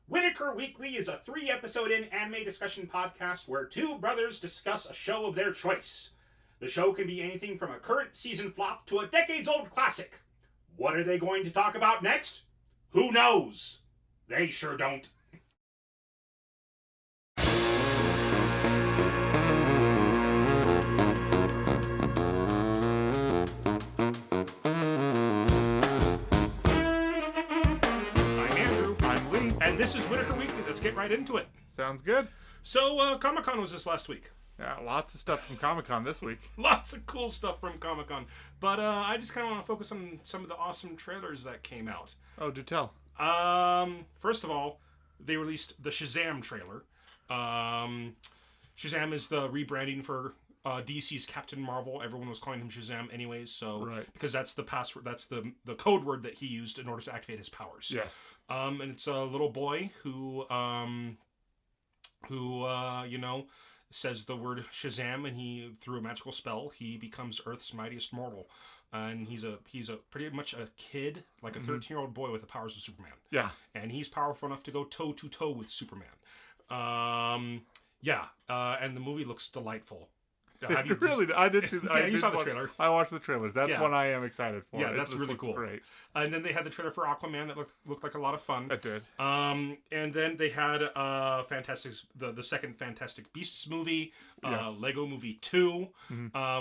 Whittaker Weekly is a 3-episode anime discussion podcast where two brothers discuss a show of their choice. The show can be anything from a current season flop to a decades-old classic. What are they going to talk about next? Who knows? They sure don't. And this is Whittaker Weekly. Let's get right into it. Sounds good. So, Comic-Con was this last week. Yeah, lots of stuff from Comic-Con this week. Lots of cool stuff from Comic-Con. But I just kind of want to focus on some of the awesome trailers that came out. Oh, do tell. First of all, they released the Shazam trailer. Shazam is the rebranding for DC's Captain Marvel. Everyone was calling him Shazam anyways, so right. Because that's the password, that's the code word that he used in order to activate his powers. Yes. And it's a little boy who says the word Shazam, and he, through a magical spell, he becomes Earth's mightiest mortal. And he's a pretty much a kid, like a 13-year-old boy with the powers of Superman. Yeah. And he's powerful enough to go toe-to-toe with Superman. And the movie looks delightful. Have you really? I did too. Yeah, you saw the trailer. I watched the trailers. That's one I am excited for. Yeah, that's really cool. Great. And then they had the trailer for Aquaman that looked like a lot of fun. It did. And then they had the second Fantastic Beasts movie, yes. Lego Movie 2,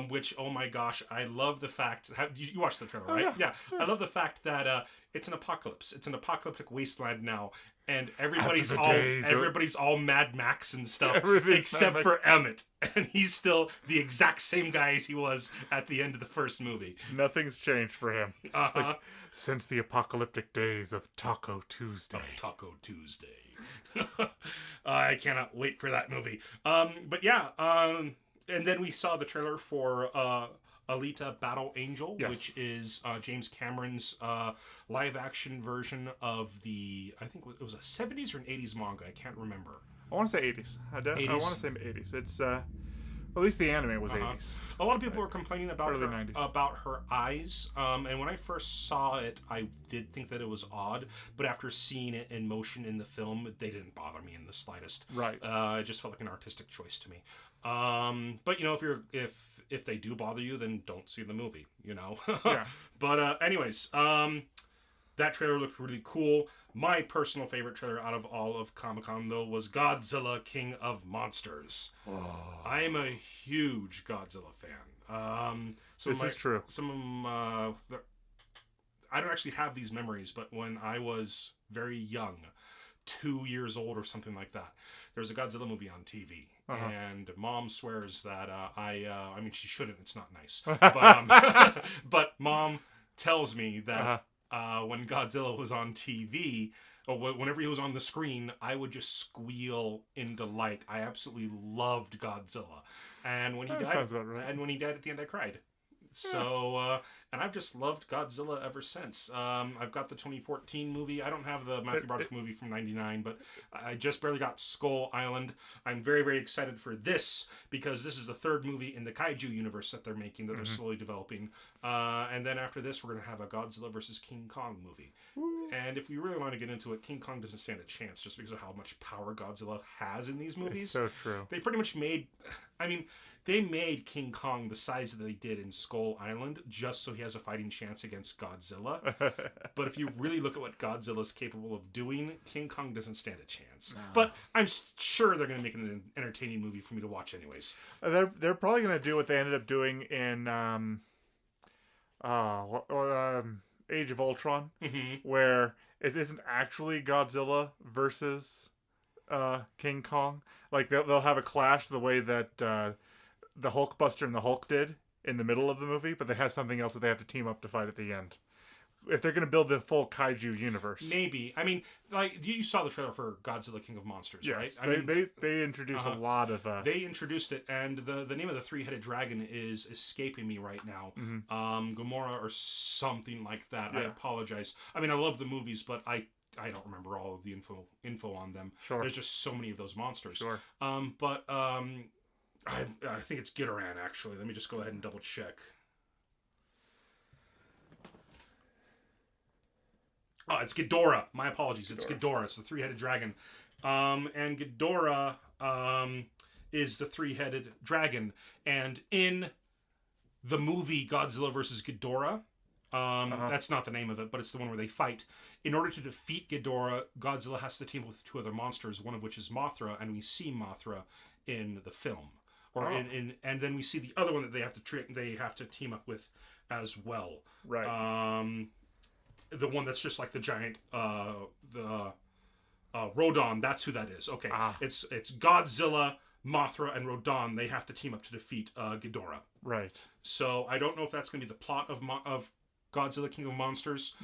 which, oh my gosh, I love the fact. You watched the trailer, right? Yeah. I love the fact that it's an apocalypse. It's an apocalyptic wasteland now. And everybody's all Mad Max and stuff, except for Emmett, and he's still the exact same guy as he was at the end of the first movie. Nothing's changed for him since the apocalyptic days of Taco Tuesday. I cannot wait for that movie. And then we saw the trailer for Alita Battle Angel, yes. which is James Cameron's live-action version of the, I think it was a 70s or an 80s manga. I can't remember. I want to say 80s. I want to say 80s. It's, at least the anime was 80s. A lot of people were complaining about early her, 90s. About her eyes. And when I first saw it, I did think that it was odd. But after seeing it in motion in the film, they didn't bother me in the slightest. Right. It just felt like an artistic choice to me. But, if they do bother you, then don't see the movie, Yeah. But anyways, that trailer looked really cool. My personal favorite trailer out of all of Comic-Con, though, was Godzilla King of Monsters. Oh. I am a huge Godzilla fan. This is true. I don't actually have these memories, but when I was very young, 2 years old or something like that, there was a Godzilla movie on TV. And Mom swears that I mean, she shouldn't. It's not nice. But Mom tells me that when Godzilla was on TV, or whenever he was on the screen, I would just squeal in delight. I absolutely loved Godzilla. And when he died, sounds about right. And when he died at the end, I cried. So, and I've just loved Godzilla ever since. I've got the 2014 movie. I don't have the Matthew Broderick movie from 99, but I just barely got Skull Island. I'm very, very excited for this because this is the third movie in the Kaiju universe that they're making, that they're slowly developing. And then after this, we're going to have a Godzilla versus King Kong movie. And if we really want to get into it, King Kong doesn't stand a chance just because of how much power Godzilla has in these movies. It's so true. They pretty much they made King Kong the size that they did in Skull Island just so he has a fighting chance against Godzilla. But if you really look at what Godzilla's capable of doing, King Kong doesn't stand a chance. No. But I'm sure they're going to make an entertaining movie for me to watch anyways. They're probably going to do what they ended up doing in Age of Ultron, where it isn't actually Godzilla versus King Kong. Like they'll have a clash the way that the Hulkbuster and the Hulk did in the middle of the movie, but they have something else that they have to team up to fight at the end. If they're going to build the full kaiju universe. Maybe. I mean, like, you saw the trailer for Godzilla King of Monsters, yes, right? They introduced a lot of... They introduced it, and the name of the three-headed dragon is escaping me right now. Gamora or something like that. Yeah. I apologize. I mean, I love the movies, but I don't remember all of the info on them. Sure. There's just so many of those monsters. Sure. I think it's Gitaran, actually. Let me just go ahead and double check. Oh, it's Ghidorah. My apologies. It's Ghidorah. It's the three-headed dragon. And Ghidorah is the three-headed dragon. And in the movie Godzilla vs. Ghidorah, that's not the name of it, but it's the one where they fight. In order to defeat Ghidorah, Godzilla has to team up with two other monsters, one of which is Mothra, and we see Mothra in the film. And then we see the other one that they have to team up with as well. Right. The one that's just like the giant, Rodan. That's who that is. Okay, it's Godzilla, Mothra, and Rodan. They have to team up to defeat Ghidorah. Right. So I don't know if that's going to be the plot of Godzilla King of Monsters.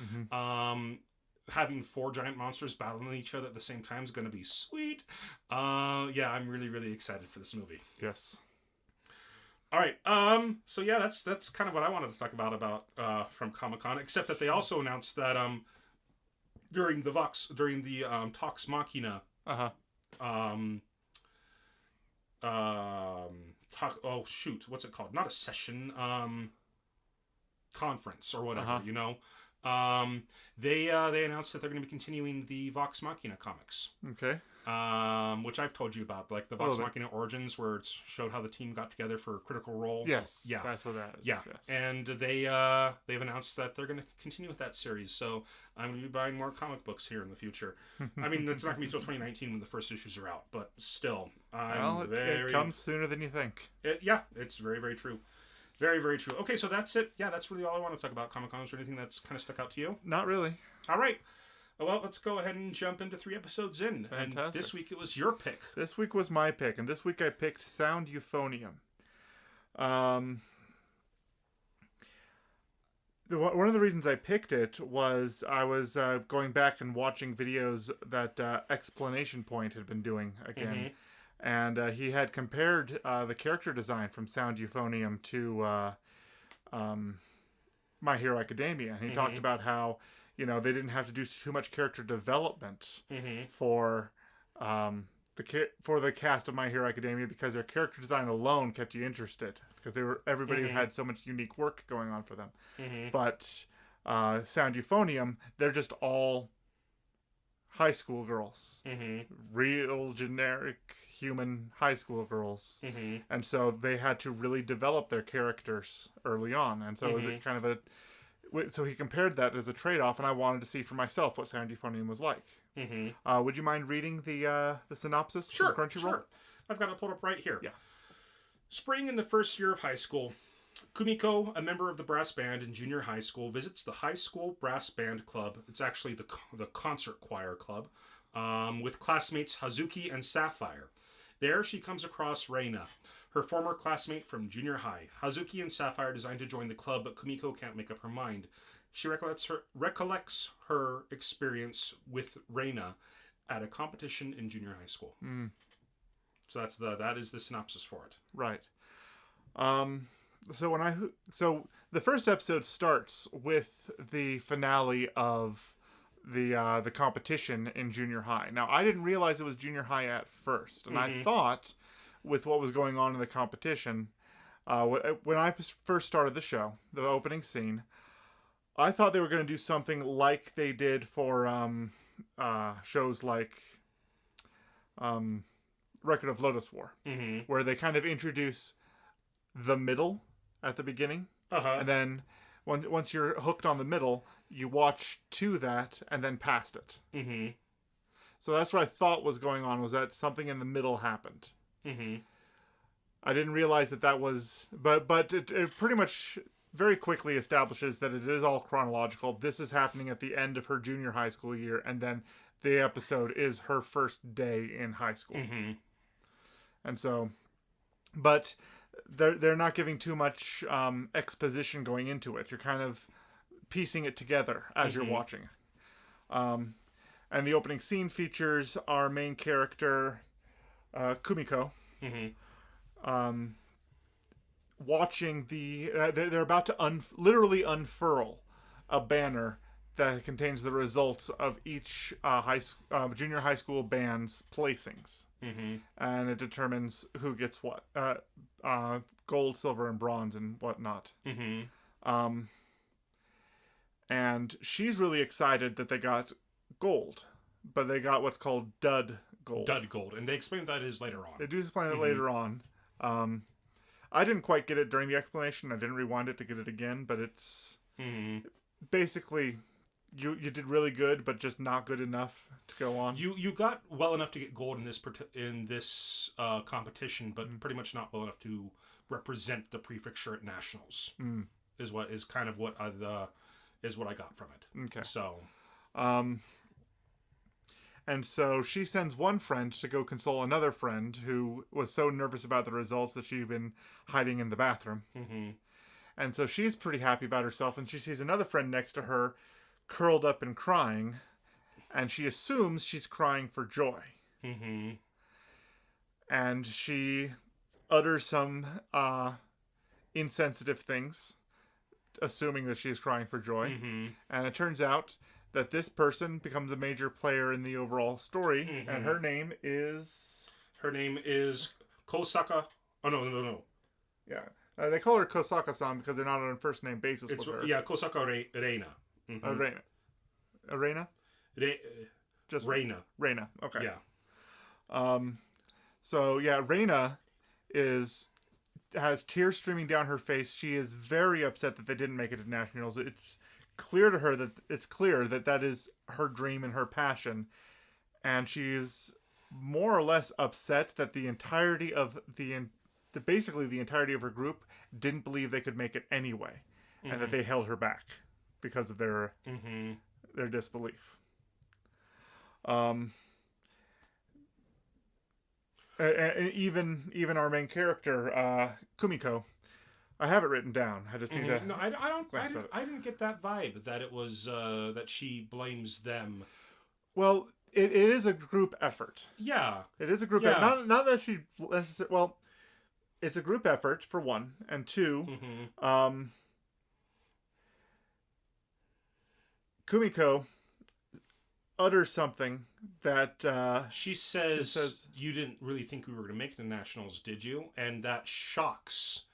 Having four giant monsters battling each other at the same time is going to be sweet. Yeah, I'm really, really excited for this movie. Yes. All right. So yeah, that's kind of what I wanted to talk about from Comic-Con. Except that they also announced that during the Talks Machina. What's it called? Not a session. Conference or whatever. You know. They announced that they're going to be continuing the Vox Machina comics. Okay. Which I've told you about, like the Vox Machina Origins, where it showed how the team got together for Critical Role. Yes. Yeah. That's what that is. Yeah. Yes. And they've announced that they're going to continue with that series. So I'm going to be buying more comic books here in the future. I mean, it's not going to be until 2019 when the first issues are out, but still, it comes sooner than you think. It's very, very true. Very, very true. Okay, so that's it. Yeah, that's really all I want to talk about Comic-Con. Is there anything that's kind of stuck out to you? Not really. All right. Well, let's go ahead and jump into 3 episodes in. Fantastic. And this week it was your pick. This week was my pick, and this week I picked Sound Euphonium. One of the reasons I picked it was I was going back and watching videos that Explanation Point had been doing again. And he had compared the character design from Sound Euphonium to My Hero Academia. And he talked about how, they didn't have to do too much character development for the cast of My Hero Academia because their character design alone kept you interested because everybody had so much unique work going on for them. But Sound Euphonium, they're just all high school girls, real generic human high school girls, and so they had to really develop their characters early on, and so it was kind of so he compared that as a trade-off, and I wanted to see for myself what Sound Euphonium was like. Would you mind reading the synopsis? Sure, from Crunchyroll? Sure. I've got it pulled up right here. Yeah. Spring in the first year of high school, Kumiko, a member of the brass band in junior high school, visits the high school brass band club. It's actually the concert choir club, with classmates Hazuki and Sapphire. There, she comes across Reina, her former classmate from junior high. Hazuki and Sapphire designed to join the club, but Kumiko can't make up her mind. She recollects her experience with Reina at a competition in junior high school. So that is the synopsis for it. Right. So the first episode starts with the finale of the competition in junior high. Now, I didn't realize it was junior high at first, and I thought with what was going on in the competition, when I first started the show, the opening scene, I thought they were going to do something like they did for shows like Record of Lotus War, where they kind of introduce the middle at the beginning, and then once you're hooked on the middle, you watch to that and then past it. So that's what I thought was going on, was that something in the middle happened. I didn't realize that was, but it pretty much very quickly establishes that it is all chronological. This is happening at the end of her junior high school year, and then the episode is her first day in high school. And so, but they're not giving too much exposition going into it. You're kind of piecing it together as you're watching. And the opening scene features our main character, Kumiko, watching they're about to literally unfurl a banner that contains the results of each junior high school band's placings. And it determines who gets what. Gold, silver, and bronze, and whatnot. And she's really excited that they got gold, but they got what's called dud gold. Dud gold, and they explain what that is later on. They do explain it later on. I didn't quite get it during the explanation. I didn't rewind it to get it again, but it's basically you did really good, but just not good enough to go on. You got well enough to get gold in this competition, but pretty much not well enough to represent the prefecture at nationals. Is what I got from it. Okay. So, and so she sends one friend to go console another friend who was so nervous about the results that she'd been hiding in the bathroom. And so she's pretty happy about herself, and she sees another friend next to her curled up and crying, and she assumes she's crying for joy. And she utters some insensitive things, assuming that she's crying for joy. And it turns out that this person becomes a major player in the overall story, and her name is Kosaka. Oh, no. Yeah. They call her Kosaka-san because they're not on a first-name basis with her. Yeah, Kosaka Reina. Reina? Just Reina. Reina, okay. Yeah. So, yeah, Reina has tears streaming down her face. She is very upset that they didn't make it to nationals. It's clear to her that that is her dream and her passion, and she's more or less upset that the entirety of basically the entirety of her group didn't believe they could make it anyway, and that they held her back because of their disbelief. Even our main character, Kumiko, I have it written down. I just need to. No, I didn't get that vibe that it was that she blames them. Well, it is a group effort. Yeah, it is a group effort. Not that she necessarily. Well, it's a group effort for one, and two. Kumiko utters something that she says, "You didn't really think we were going to make the nationals, did you?" And that shocks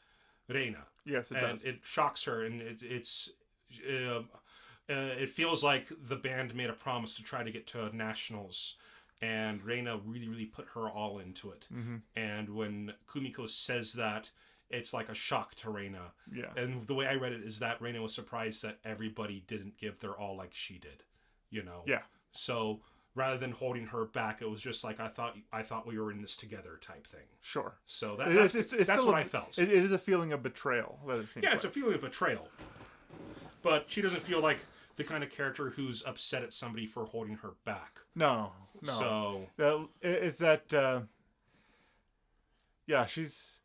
Reina. Yes, it does. It shocks her, and it feels like the band made a promise to try to get to nationals, and Reina really, really put her all into it. And when Kumiko says that, it's like a shock to Reina. Yeah. And the way I read it is that Reina was surprised that everybody didn't give their all like she did. Yeah. So rather than holding her back, it was just like I thought we were in this together type thing. Sure. So that's what I felt. It is a feeling of betrayal. It's a feeling of betrayal. But she doesn't feel like the kind of character who's upset at somebody for holding her back. No. So it's that. Yeah, she's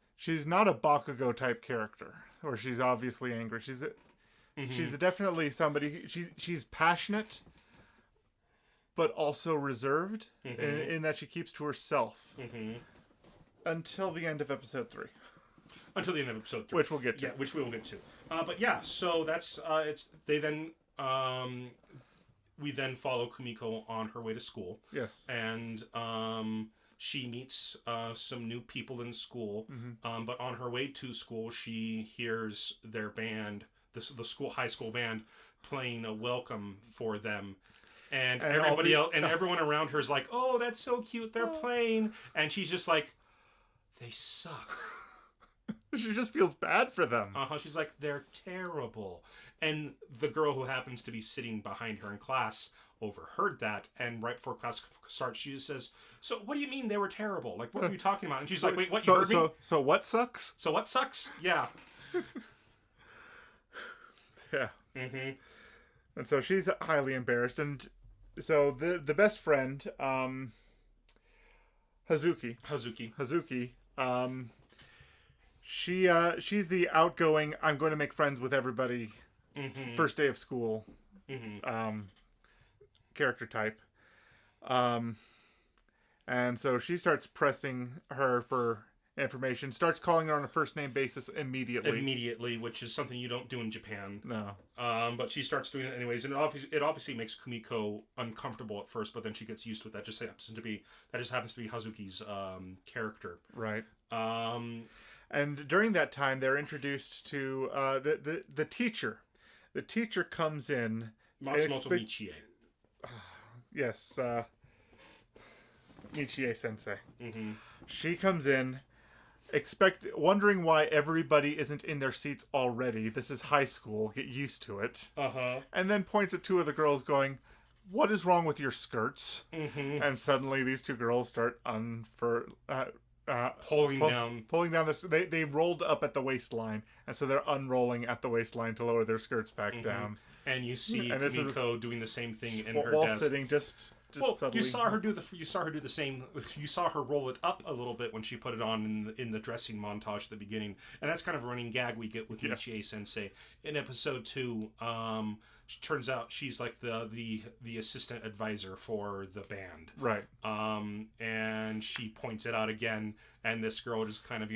not a Bakugo type character, or she's obviously angry. She's definitely somebody. She's passionate, but also reserved in that she keeps to herself until the end of episode 3. Until the end of episode 3, which we'll get to. Yeah, which we will get to. But yeah, so that's we then follow Kumiko on her way to school. Yes. And she meets some new people in school. But on her way to school, she hears their band, the high school band, playing a welcome for them. And everybody else and everyone around her is like, "Oh, that's so cute! They're playing," and she's just like, "They suck." She just feels bad for them. She's like, "They're terrible," and the girl who happens to be sitting behind her in class overheard that, and right before class starts, she just says, "So, what do you mean they were terrible? Like, what are you talking about?" And she's like, "Wait, what? You heard me? So what sucks? So what sucks? Yeah." Yeah. And so she's highly embarrassed, and so the best friend, Hazuki, she's the outgoing, I'm going to make friends with everybody, first day of school, character type, and so she starts pressing her for information, starts calling her on a first name basis immediately, which is something you don't do in Japan. No. But she starts doing it anyways, and it obviously makes Kumiko uncomfortable at first, but then she gets used to it. That just happens to be Hazuki's character. Right. And during that time, they're introduced to the teacher the teacher comes in. Matsumoto Michie. Yes, Michie Sensei. Mm-hmm. She comes in, wondering why everybody isn't in their seats already. This is high school. Get used to it. And then points at two of the girls, going, "What is wrong with your skirts?" Mm-hmm. And suddenly these two girls start pulling down this. They rolled up at the waistline, and so they're unrolling at the waistline to lower their skirts back down. And you see Kumiko doing the same thing in her while desk. sitting just subtly. You saw her do the same. You saw her roll it up a little bit when she put it on in the dressing montage at the beginning, and that's kind of a running gag we get with Michie Sensei in episode 2. Turns out she's like the assistant advisor for the band, right? And she points it out again, and this girl just kind of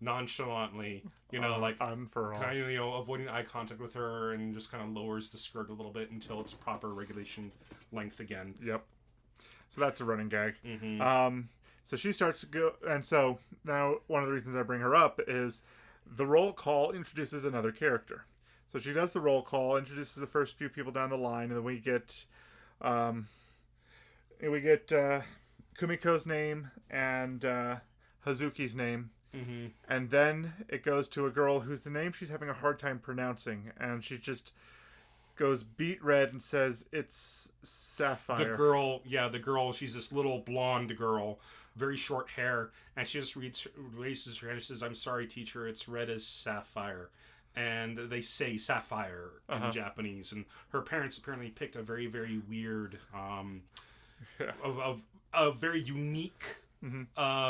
nonchalantly, like unfurls, kind of avoiding eye contact with her, and just kind of lowers the skirt a little bit until it's proper regulation length again. Yep. So that's a running gag. Mm-hmm. So she starts to go, and so now one of the reasons I bring her up is the roll call introduces another character. So she does the roll call, introduces the first few people down the line, and then we get Kumiko's name and Hazuki's name, and then it goes to a girl whose the name she's having a hard time pronouncing, and she just goes beet red and says it's Sapphire. The girl, she's this little blonde girl, very short hair, and she just raises her hand and says, "I'm sorry, teacher, it's red as sapphire." And they say sapphire in Japanese, and her parents apparently picked a very, very weird, a very unique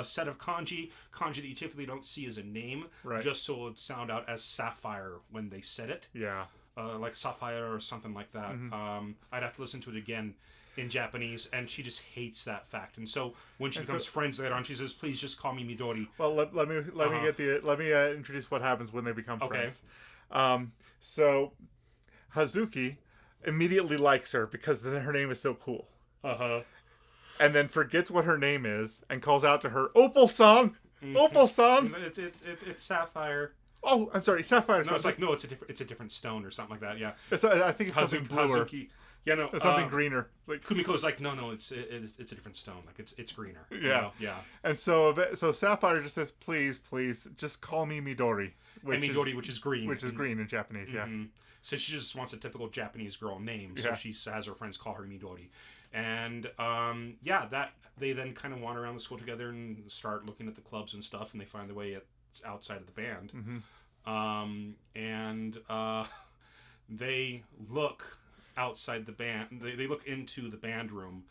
set of kanji that you typically don't see as a name, just so it would sound out as sapphire when they said it. Yeah. Like sapphire or something like that. I'd have to listen to it again in Japanese, and she just hates that fact. And so when she becomes friends later on, she says, "Please just call me Midori." Well, let me introduce what happens when they become friends. So Hazuki immediately likes her because her name is so cool. And then forgets what her name is and calls out to her, "Opal-san, Opal-san." It's Sapphire. Oh, I'm sorry, Sapphire. No, it's a different stone or something like that. Yeah, I think it's something bluer. Hazuki. Yeah, no, it's something greener. Like Kumiko's like, no, it's a different stone. Like it's greener. Yeah, yeah. And so Sapphire just says, "Please, just call me Midori." Which is green. Which is green in Japanese. Yeah. So she just wants a typical Japanese girl name. So she has her friends call her Midori, and that they then kind of wander around the school together and start looking at the clubs and stuff, and they find their way outside of the band, and they look outside the band. They look into the band room,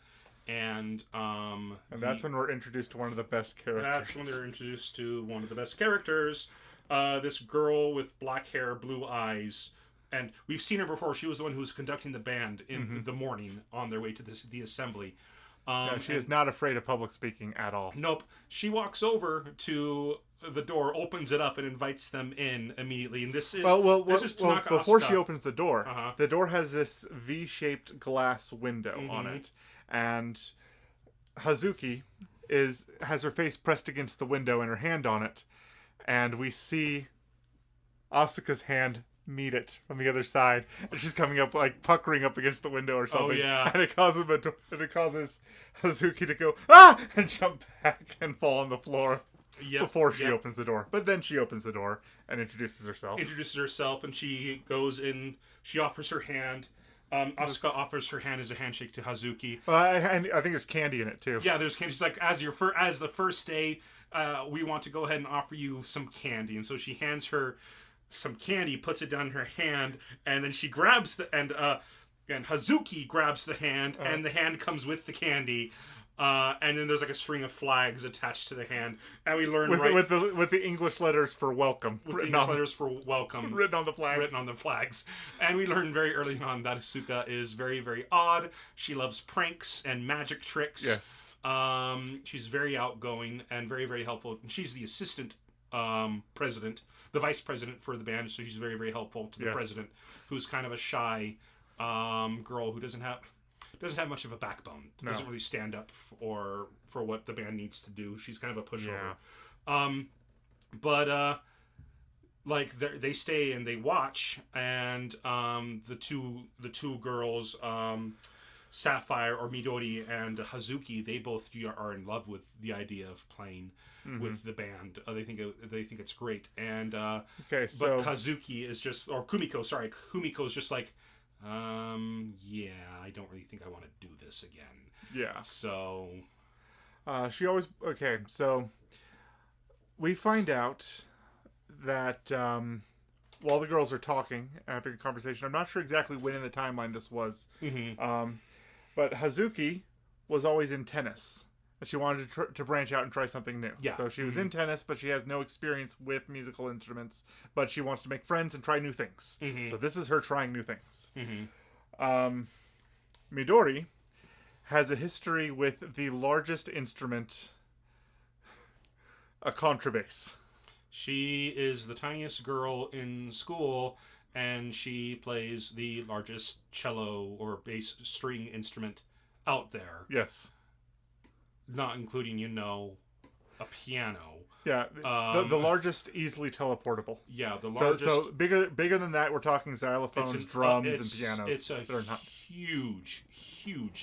and that's when we're introduced to one of the best characters. That's when they're introduced to one of the best characters. This girl with black hair, blue eyes, and we've seen her before. She was the one who was conducting the band in the morning on their way to the assembly. She is not afraid of public speaking at all. Nope. She walks over to the door, opens it up, and invites them in immediately. And this is before she opens the door, the door has this V-shaped glass window on it, and Hazuki has her face pressed against the window and her hand on it, and we see Asuka's hand meet it from the other side, and she's coming up like puckering up against the window or something. Oh yeah, and it causes Hazuki to go and jump back and fall on the floor before she opens the door. But then she opens the door and introduces herself, and she goes in. She offers her hand. Asuka offers her hand as a handshake to Hazuki. And I think there's candy in it too. Yeah, there's candy. She's like, as the first day, we want to go ahead and offer you some candy, and so she hands her some candy, puts it down in her hand, and then she grabs and Hazuki grabs the hand, and the hand comes with the candy, and then there's like a string of flags attached to the hand, and we learn with the English letters for welcome written on the flags, and we learn very early on that Asuka is very, very odd. She loves pranks and magic tricks. Yes. She's very outgoing and very, very helpful. She's the assistant president, the vice president for the band, so she's very, very helpful to the president, who's kind of a shy girl who doesn't have much of a backbone. Doesn't really stand up for what the band needs to do. She's kind of a pushover. But like they stay and they watch, and the two girls, Sapphire or Midori and Hazuki, they both are in love with the idea of playing with the band. They think it's great. And but Hazuki is just, or Kumiko is just like, yeah, I don't really think I want to do this again. Yeah. So she always so we find out that while the girls are talking, having a conversation, I'm not sure exactly when in the timeline this was, but Hazuki was always in tennis, and she wanted to branch out and try something new. Yeah. So she was in tennis, but she has no experience with musical instruments, but she wants to make friends and try new things. So this is her trying new things. Midori has a history with the largest instrument, a contrabass. She is the tiniest girl in school, and she plays the largest cello or bass string instrument out there. Yes. Not including, a piano. Yeah, the largest easily teleportable. Yeah, the largest. So bigger than that, we're talking xylophones, drums, and pianos. It's a huge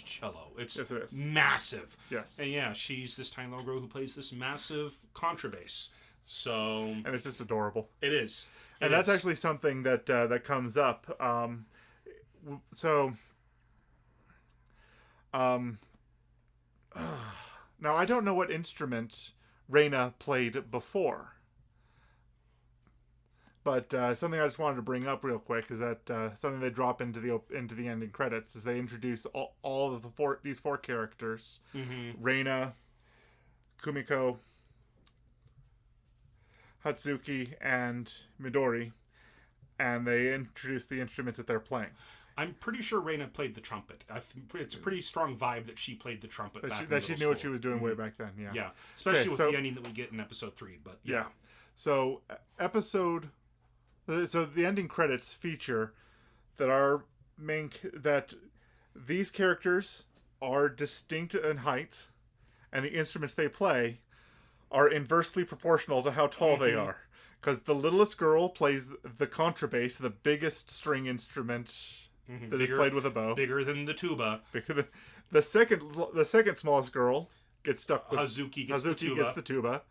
cello. It's massive. Yes. And yeah, she's this tiny little girl who plays this massive contrabass. So, and it's just adorable. It is. And that's actually something that comes up. Now I don't know what instrument Reina played before, but something I just wanted to bring up real quick is that something they drop into the ending credits is they introduce all of these four characters: Reina, Kumiko, Hazuki, and Midori, and they introduce the instruments that they're playing. I'm pretty sure Reina played the trumpet. It's a pretty strong vibe that she played the trumpet that she knew what she was doing way back then. Yeah, yeah, especially with the ending that we get in episode 3. But yeah. So the ending credits feature that these characters are distinct in height, and the instruments they play are inversely proportional to how tall they are. Because the littlest girl plays the contrabass, the biggest string instrument that is played with a bow. Bigger than the tuba. The second smallest girl gets stuck with... Hazuki gets the tuba.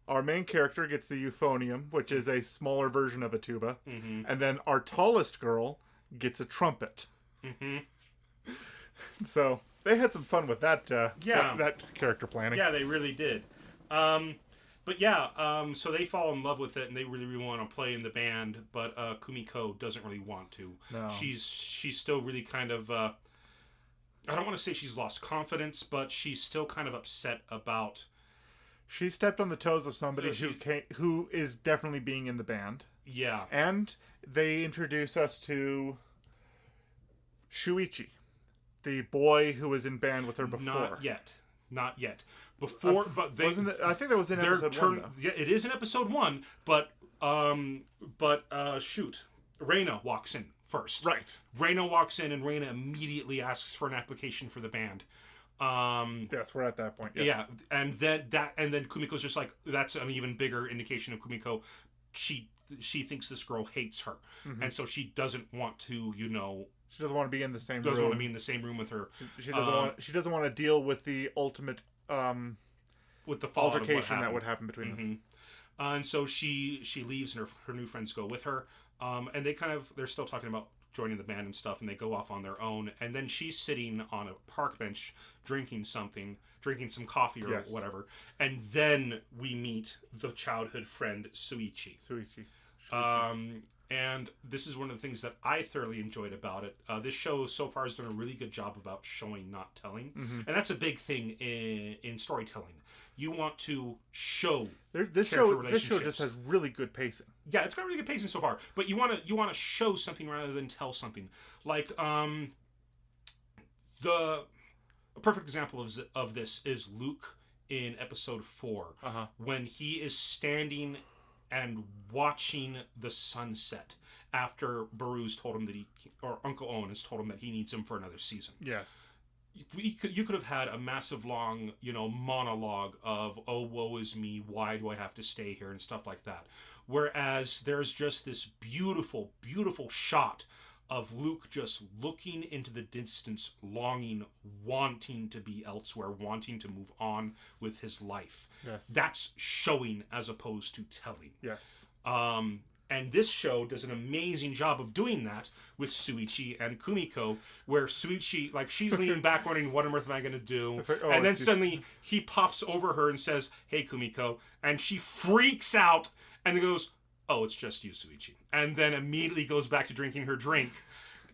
Our main character gets the euphonium, which is a smaller version of a tuba. And then our tallest girl gets a trumpet. So they had some fun with that that character planning. Yeah, they really did. So they fall in love with it, and they really, really want to play in the band, but Kumiko doesn't really want to. No. She's still really kind of, I don't want to say she's lost confidence, but she's still kind of upset about... She stepped on the toes of somebody who is definitely being in the band. Yeah. And they introduce us to Shuichi, the boy who was in band with her before. Not yet. Before, but they... I think that was in episode 1, though. Yeah, it is in episode 1, but Reina walks in first. Right. Reina walks in, and Reina immediately asks for an application for the band. Yes, we're at that point. Yes. Yeah, and then Kumiko's just like, that's an even bigger indication of Kumiko. She thinks this girl hates her, and so she doesn't want to, She doesn't want to be in the same room. Doesn't want to be in the same room with her. She doesn't want to deal with the ultimate with the altercation that would happen between them. And so she leaves, and her new friends go with her. And they're still talking about joining the band and stuff, and they go off on their own. And then she's sitting on a park bench drinking some coffee or whatever. And then we meet the childhood friend Shuichi. And this is one of the things that I thoroughly enjoyed about it. This show so far has done a really good job about showing, not telling. And that's a big thing in storytelling. You want to show this show just has really good pacing. Yeah, it's got really good pacing so far. But you want to show something rather than tell something. Like a perfect example of this is Luke in episode 4, when he is standing and watching the sunset after Baru's told him or Uncle Owen has told him that he needs him for another season. Yes. you could have had a massive long, monologue of, oh, woe is me, why do I have to stay here, and stuff like that. Whereas there's just this beautiful, beautiful shot of Luke just looking into the distance, longing, wanting to be elsewhere, wanting to move on with his life. Yes. That's showing as opposed to telling. Yes. And this show does an amazing job of doing that with Shuichi and Kumiko, where Shuichi, like, she's leaning back wondering, what on earth am I going to do? Like, and then suddenly he pops over her and says, hey, Kumiko. And she freaks out and goes, oh, it's just you, Shuichi. And then immediately goes back to drinking her drink.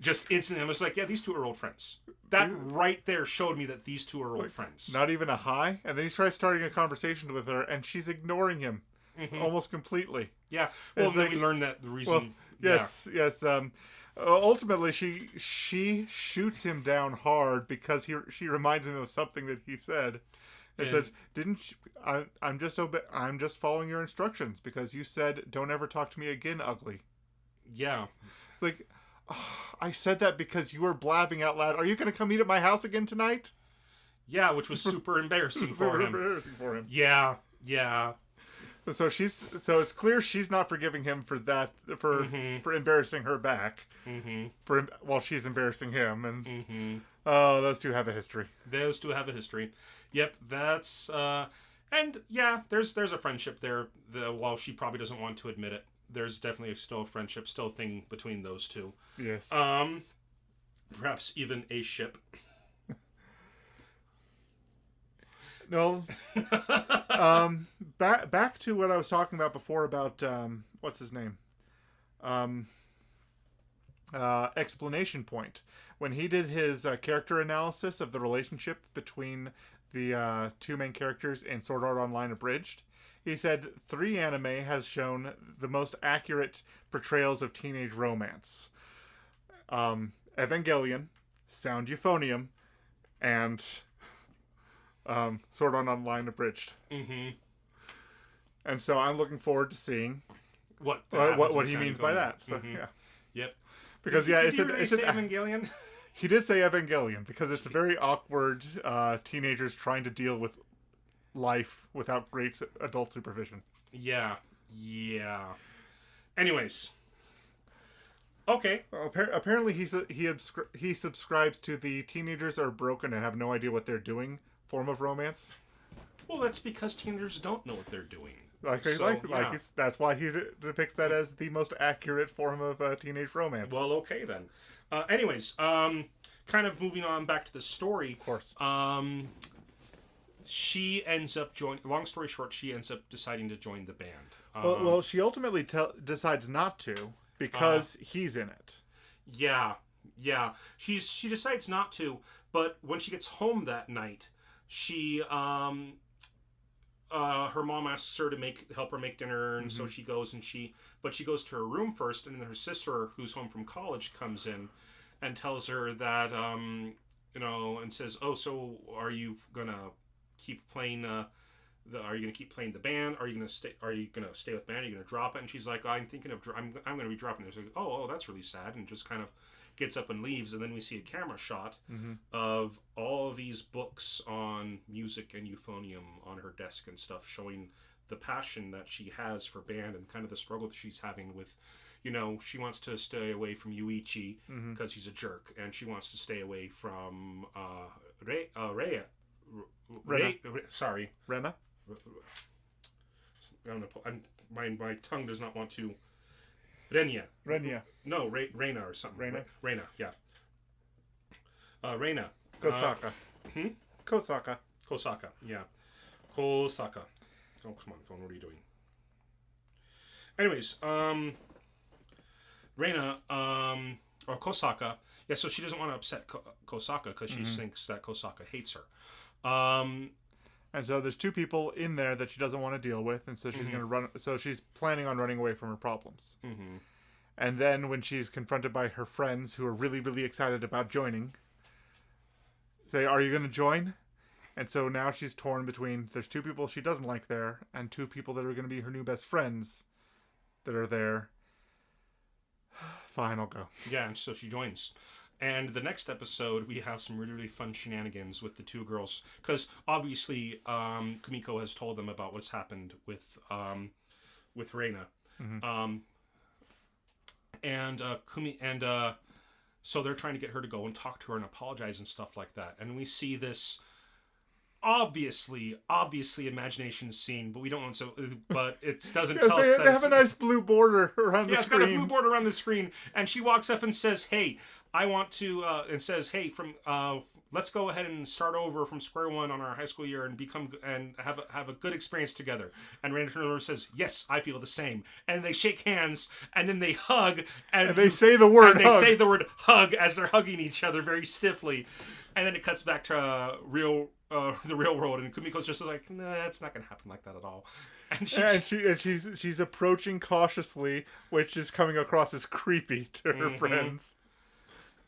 Just instantly, I was like, yeah, these two are old friends. That right there showed me that these two are old friends. Not even a hi? And then he tries starting a conversation with her, and she's ignoring him. Almost completely. Yeah. Well, then we learned that the reason... Well, yes. Ultimately, she shoots him down hard because she reminds him of something that he said. It says, I'm just following your instructions because you said, don't ever talk to me again, ugly. Yeah. Like, I said that because you were blabbing out loud. Are you going to come eat at my house again tonight? Yeah, which was super embarrassing for him. Yeah. So it's clear she's not forgiving him for that, for embarrassing her back, while she's embarrassing him, and those two have a history. Yep, that's and yeah, there's a friendship there. While she probably doesn't want to admit it, there's definitely still a friendship, still a thing between those two. Yes. Perhaps even a ship. No. Back to what I was talking about before about what's his name? Explanation Point. When he did his character analysis of the relationship between the two main characters in Sword Art Online Abridged, he said 3 anime has shown the most accurate portrayals of teenage romance. Evangelion, Sound Euphonium, and Sword Art Online Abridged. And so I'm looking forward to seeing what he means by that. So yeah. Yep. Because did he really say Evangelion? He did say Evangelion because it's a very awkward teenagers trying to deal with life without great adult supervision. Yeah. Anyways. Okay. Apparently he subscribes to the teenagers are broken and have no idea what they're doing form of romance. Well, that's because teenagers don't know what they're doing. That's why he depicts that as the most accurate form of teenage romance. Well, okay then. Anyways, kind of moving on back to the story. Of course. She ends up joining. Long story short, she ends up deciding to join the band. Well, she ultimately decides not to because he's in it. Yeah. She decides not to, but when she gets home that night, she her mom asks her to help her make dinner, and so she goes but she goes to her room first, and then her sister, who's home from college, comes in and tells her that and says, "Oh, so are you gonna keep playing? Are you gonna keep playing the band? Are you gonna stay? Are you gonna stay with band? Are you gonna drop it?" And she's like, "I'm thinking of I'm gonna be dropping this." Like, oh, that's really sad, and just kind of gets up and leaves, and then we see a camera shot of all of these books on music and euphonium on her desk and stuff, showing the passion that she has for band and kind of the struggle that she's having with, she wants to stay away from Yuichi because he's a jerk, and she wants to stay away from Reina. My tongue does not want to. Reina. No, Reina or something. Reina, yeah. Reina. Kosaka. Kosaka, yeah. Kosaka. Oh, come on, phone, what are you doing? Anyways, Reina, or Kosaka, yeah, so she doesn't want to upset Kosaka because she thinks that Kosaka hates her. And so there's 2 people in there that she doesn't want to deal with, and so she's gonna run. So she's planning on running away from her problems. And then when she's confronted by her friends, who are really, really excited about joining, say, "Are you going to join?" And so now she's torn between there's 2 people she doesn't like there, and 2 people that are going to be her new best friends that are there. Fine, I'll go. Yeah, and so she joins. And the next episode, we have some really, really fun shenanigans with the two girls. Because, obviously, Kumiko has told them about what's happened with Reina. Mm-hmm. So they're trying to get her to go and talk to her and apologize and stuff like that. And we see this obviously imagination scene, but we don't want to. But it doesn't tell us that they have a nice blue border around the screen. Yeah, it's got a blue border around the screen. And she walks up and says, "Hey, I want to," and says, "Hey, let's go ahead and start over from square one on our high school year and have a good experience together." And Reina says, "Yes, I feel the same." And they shake hands, and then they hug, and they say the word. And they say the word hug as they're hugging each other very stiffly, and then it cuts back to the real world, and Kumiko's just like, "Nah, it's not gonna happen like that at all." And she's approaching cautiously, which is coming across as creepy to her friends.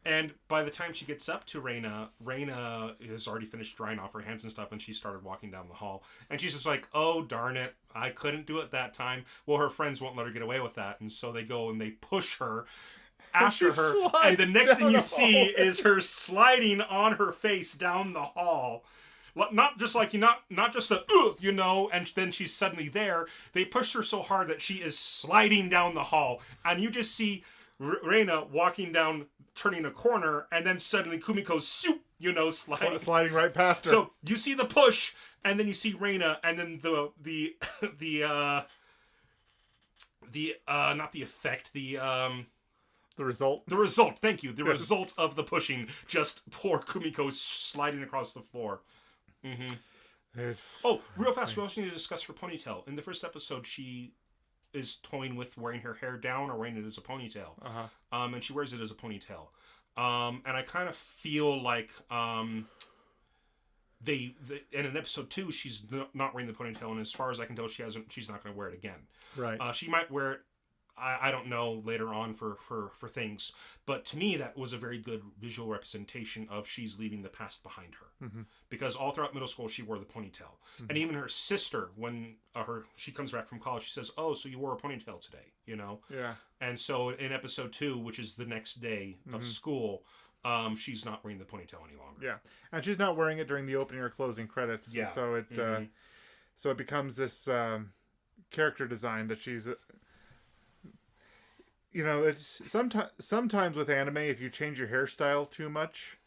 And by the time she gets up to Reina has already finished drying off her hands and stuff, and she started walking down the hall. And she's just like, "Oh, darn it, I couldn't do it that time." Well, her friends won't let her get away with that, and so they go and they push her after her. And the next thing you see is her sliding on her face down the hall. Not just like not just a and then she's suddenly there. They push her so hard that she is sliding down the hall, and you just see Reina walking down, turning a corner, and then suddenly Kumiko's sliding right past her. So you see the push, and then you see Reina, and then the not the effect, the result. The result. Thank you. The result of the pushing. Just poor Kumiko sliding across the floor. Mm-hmm. Real fast, we also need to discuss her ponytail. In the first episode, she is toying with wearing her hair down or wearing it as a ponytail. And she wears it as a ponytail. And I kind of feel like and in episode 2, she's not wearing the ponytail, and as far as I can tell, she's not going to wear it again. Right. She might wear it, I don't know, later on for things. But to me, that was a very good visual representation of she's leaving the past behind her. Mm-hmm. Because all throughout middle school, she wore the ponytail. Mm-hmm. And even her sister, when she comes back from college, she says, "Oh, so you wore a ponytail today," Yeah. And so in episode 2, which is the next day of school, she's not wearing the ponytail any longer. Yeah. And she's not wearing it during the opening or closing credits. Yeah. So it becomes this character design that she's... it's sometimes with anime, if you change your hairstyle too much,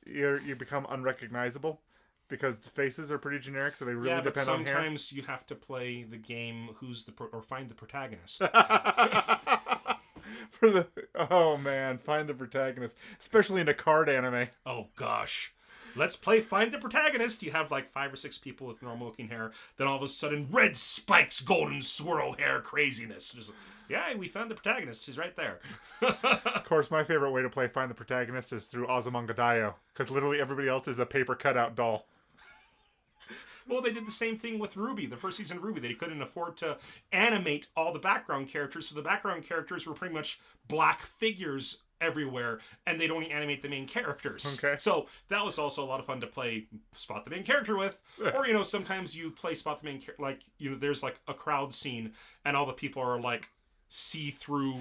you become unrecognizable because the faces are pretty generic, so they really depend on hair. Sometimes you have to play the game or find the protagonist. Find the protagonist, especially in a card anime. Oh gosh. Let's play Find the Protagonist. You have like 5 or 6 people with normal looking hair. Then all of a sudden, red spikes, golden swirl hair craziness. Just, we found the protagonist. He's right there. Of course, my favorite way to play Find the Protagonist is through Ozymandias, because literally everybody else is a paper cutout doll. Well, they did the same thing with Ruby, the first season of Ruby. They couldn't afford to animate all the background characters, so the background characters were pretty much black figures everywhere, and they'd only animate the main characters. Okay. So that was also a lot of fun to play Spot the main character with. Or, sometimes you play Spot the main character, there's like a crowd scene, and all the people are like see-through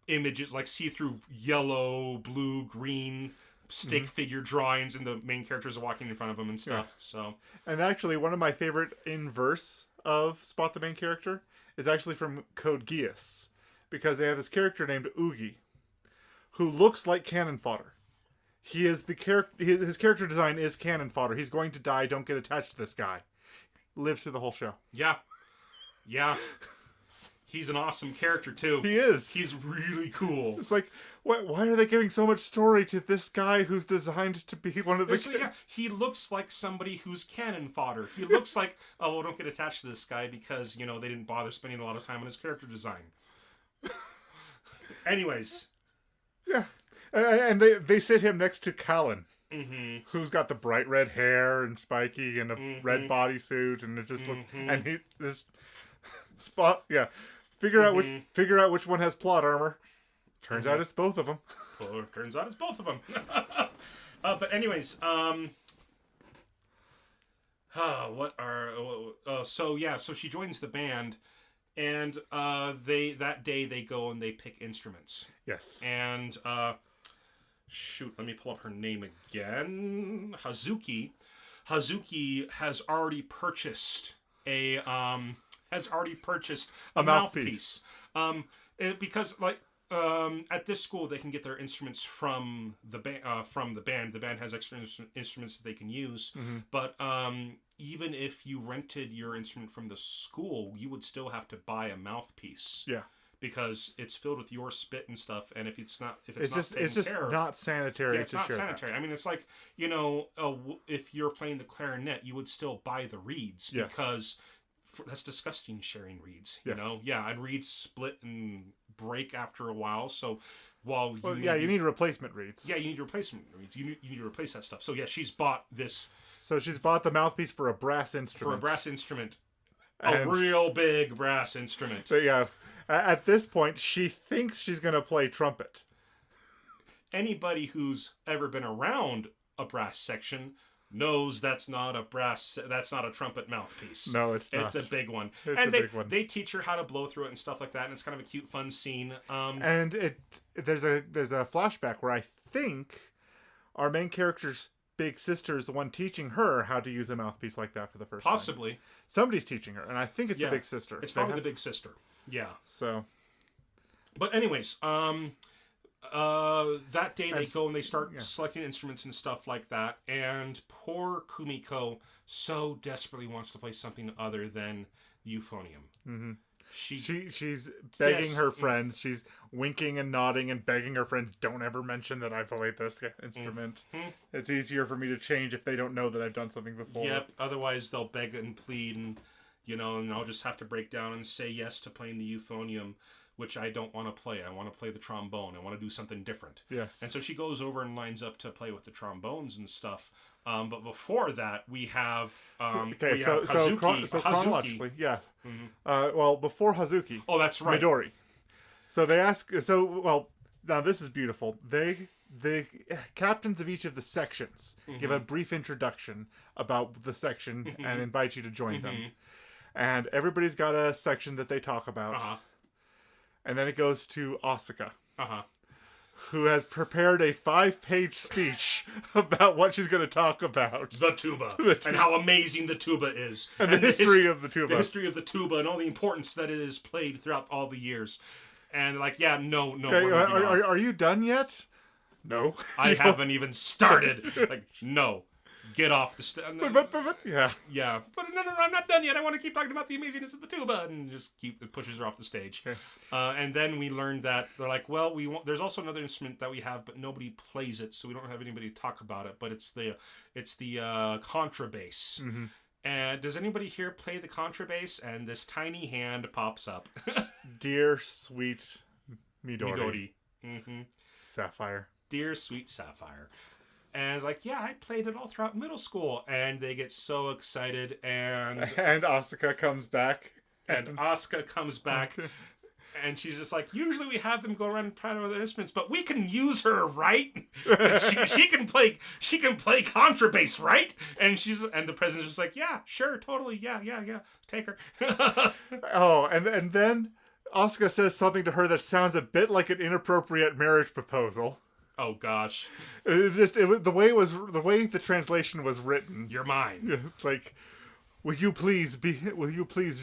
images, like see-through yellow, blue, green stick figure drawings, and the main characters are walking in front of them and stuff. Yeah. So, and actually, one of my favorite inverse of Spot the main character is actually from Code Geass, because they have this character named Oogie, who looks like cannon fodder. He is his character design is cannon fodder. He's going to die. Don't get attached to this guy. Lives through the whole show. Yeah. He's an awesome character, too. He is. He's really cool. It's like, why are they giving so much story to this guy who's designed to be one of the... He looks like somebody who's cannon fodder. He looks like, don't get attached to this guy because, they didn't bother spending a lot of time on his character design. Anyways. Yeah. And they sit him next to Callan, who's got the bright red hair and spiky and a red bodysuit, and it just looks... And he... this Spot... Yeah. Figure out which one has plot armor. Turns out it's both of them. Turns out it's both of them. But anyways, so she joins the band, and that day they go and they pick instruments. Yes. And shoot, let me pull up her name again. Hazuki. Hazuki has already purchased a mouthpiece. Because like at this school they can get their instruments from the band. The band has extra instruments that they can use. Mm-hmm. But even if you rented your instrument from the school, you would still have to buy a mouthpiece. Yeah. Because it's filled with your spit and stuff, and if it's not not sanitary. Yeah, it's not sanitary. I mean, it's like, you know, if you're playing the clarinet, you would still buy the reeds because that's disgusting sharing reeds. You know, and reeds split and break after a while. So you need replacement reeds. Yeah, you need replacement reeds. You need to replace that stuff. So yeah, she's bought this. So she's bought the mouthpiece for a brass instrument. A real big brass instrument. So yeah. At this point, she thinks she's going to play trumpet. Anybody who's ever been around a brass section knows that's not a trumpet mouthpiece. No, it's not. It's a big one. Big one. They teach her how to blow through it and stuff like that, and it's kind of a cute, fun scene. And there's a flashback where I think our main character's big sister is the one teaching her how to use a mouthpiece like that for the first time. Possibly. Somebody's teaching her, and I think it's the big sister. It's probably the big sister. Yeah. So. But anyways, that day they go and they start selecting instruments and stuff like that, and poor Kumiko so desperately wants to play something other than euphonium. Mm-hmm. She's begging her friends. She's winking and nodding and begging her friends, don't ever mention that I've played this instrument. Mm-hmm. It's easier for me to change if they don't know that I've done something before. Yep, otherwise they'll beg and plead and I'll just have to break down and say yes to playing the euphonium, which I don't want to play. I want to play the trombone. I want to do something different. Yes. And so she goes over and lines up to play with the trombones and stuff. But before that, we have Hazuki. So chronologically, yeah. Mm-hmm. Before Hazuki. Oh, that's right. Midori. So they ask. Now this is beautiful. The captains of each of the sections give a brief introduction about the section and invite you to join them. And everybody's got a section that they talk about. And then it goes to Asuka. Who has prepared a 5-page speech about what she's going to talk about. The tuba. And how amazing the tuba is. And the history of the tuba. The history of the tuba and all the importance that it is played throughout all the years. And like, no. Okay, are you done yet? No. I haven't even started. Like, no. Get off the stage. Yeah. Yeah. But no, I'm not done yet. I want to keep talking about the amazingness of the tuba. And it pushes her off the stage. Okay. And then we learned that they're like, well, there's also another instrument that we have, but nobody plays it, so we don't have anybody to talk about it. But it's the contrabass. Mm-hmm. And does anybody here play the contrabass? And this tiny hand pops up. Dear sweet Midori. Mm-hmm. Sapphire. Dear sweet Sapphire. And like, yeah, I played it all throughout middle school. And they get so excited. And Asuka comes back. And she's just like, usually we have them go around and try other instruments, but we can use her, right? she can play contrabass, right? And the president's just like, yeah, sure, totally, yeah, take her. and then Asuka says something to her that sounds a bit like an inappropriate marriage proposal. Oh gosh. The way the translation was written. You're mine. Like, will you please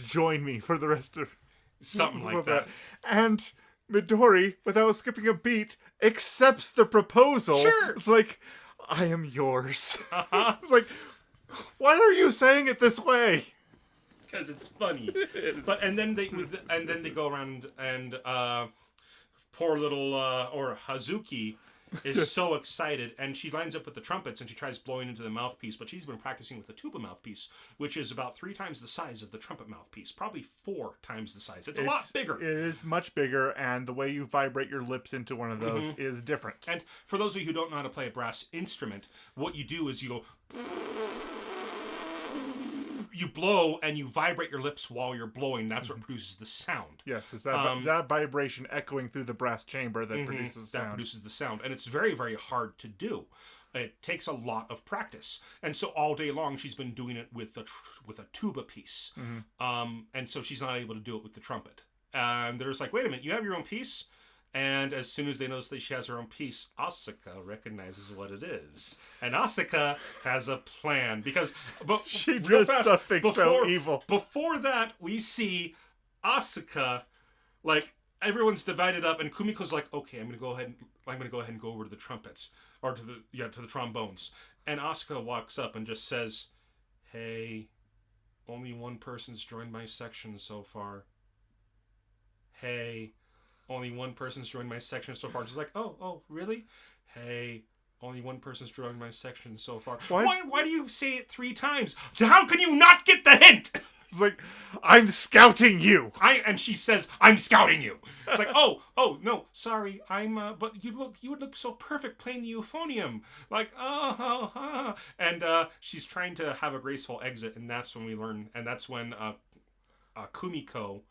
join me for the rest of something like that. And Midori, without skipping a beat, accepts the proposal. Sure. It's like, I am yours. It's like, why are you saying it this way? Because it's funny. And then they go around and poor little Hazuki is so excited, and she lines up with the trumpets and she tries blowing into the mouthpiece, but she's been practicing with the tuba mouthpiece, which is about 3 times the size of the trumpet mouthpiece, probably 4 times the size. It's a lot bigger. It is much bigger, and the way you vibrate your lips into one of those is different. And for those of you who don't know how to play a brass instrument, what you do is you go... You blow and you vibrate your lips while you're blowing. That's what produces the sound. Yes, it's that vibration echoing through the brass chamber that produces sound. That produces the sound. And it's very, very hard to do. It takes a lot of practice. And so all day long she's been doing it with a tuba piece. And so she's not able to do it with the trumpet. And they're just like, wait a minute, you have your own piece? And as soon as they notice that she has her own piece, Asuka recognizes what it is. And Asuka has a plan. Because she does something so evil. Before that, we see Asuka, like, everyone's divided up, and Kumiko's like, okay, I'm gonna go ahead and go over to the trumpets. Or to the trombones. And Asuka walks up and just says, hey, only one person's joined my section so far. Hey, only one person's joined my section so far. Just like, oh, really? Hey, only one person's joined my section so far. Why do you say it 3 times? How can you not get the hint? It's like, I'm scouting you. And she says, I'm scouting you. It's like, oh, no, sorry, but you would look so perfect playing the euphonium. Like, and she's trying to have a graceful exit, and that's when we learn, and that's when Hazuki,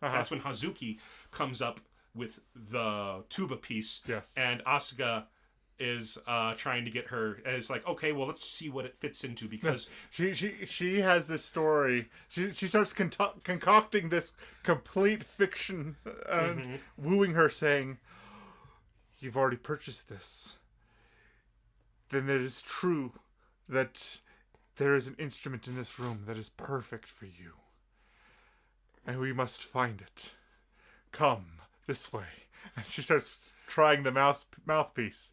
that's when Hazuki comes up with the tuba piece. Yes. And Asuka is trying to get her, and it's like, okay, well, let's see what it fits into, because she has this story. She starts concocting this complete fiction and wooing her, saying, you've already purchased this. Then it is true that there is an instrument in this room that is perfect for you. And we must find it. Come this way. And she starts trying the mouthpiece.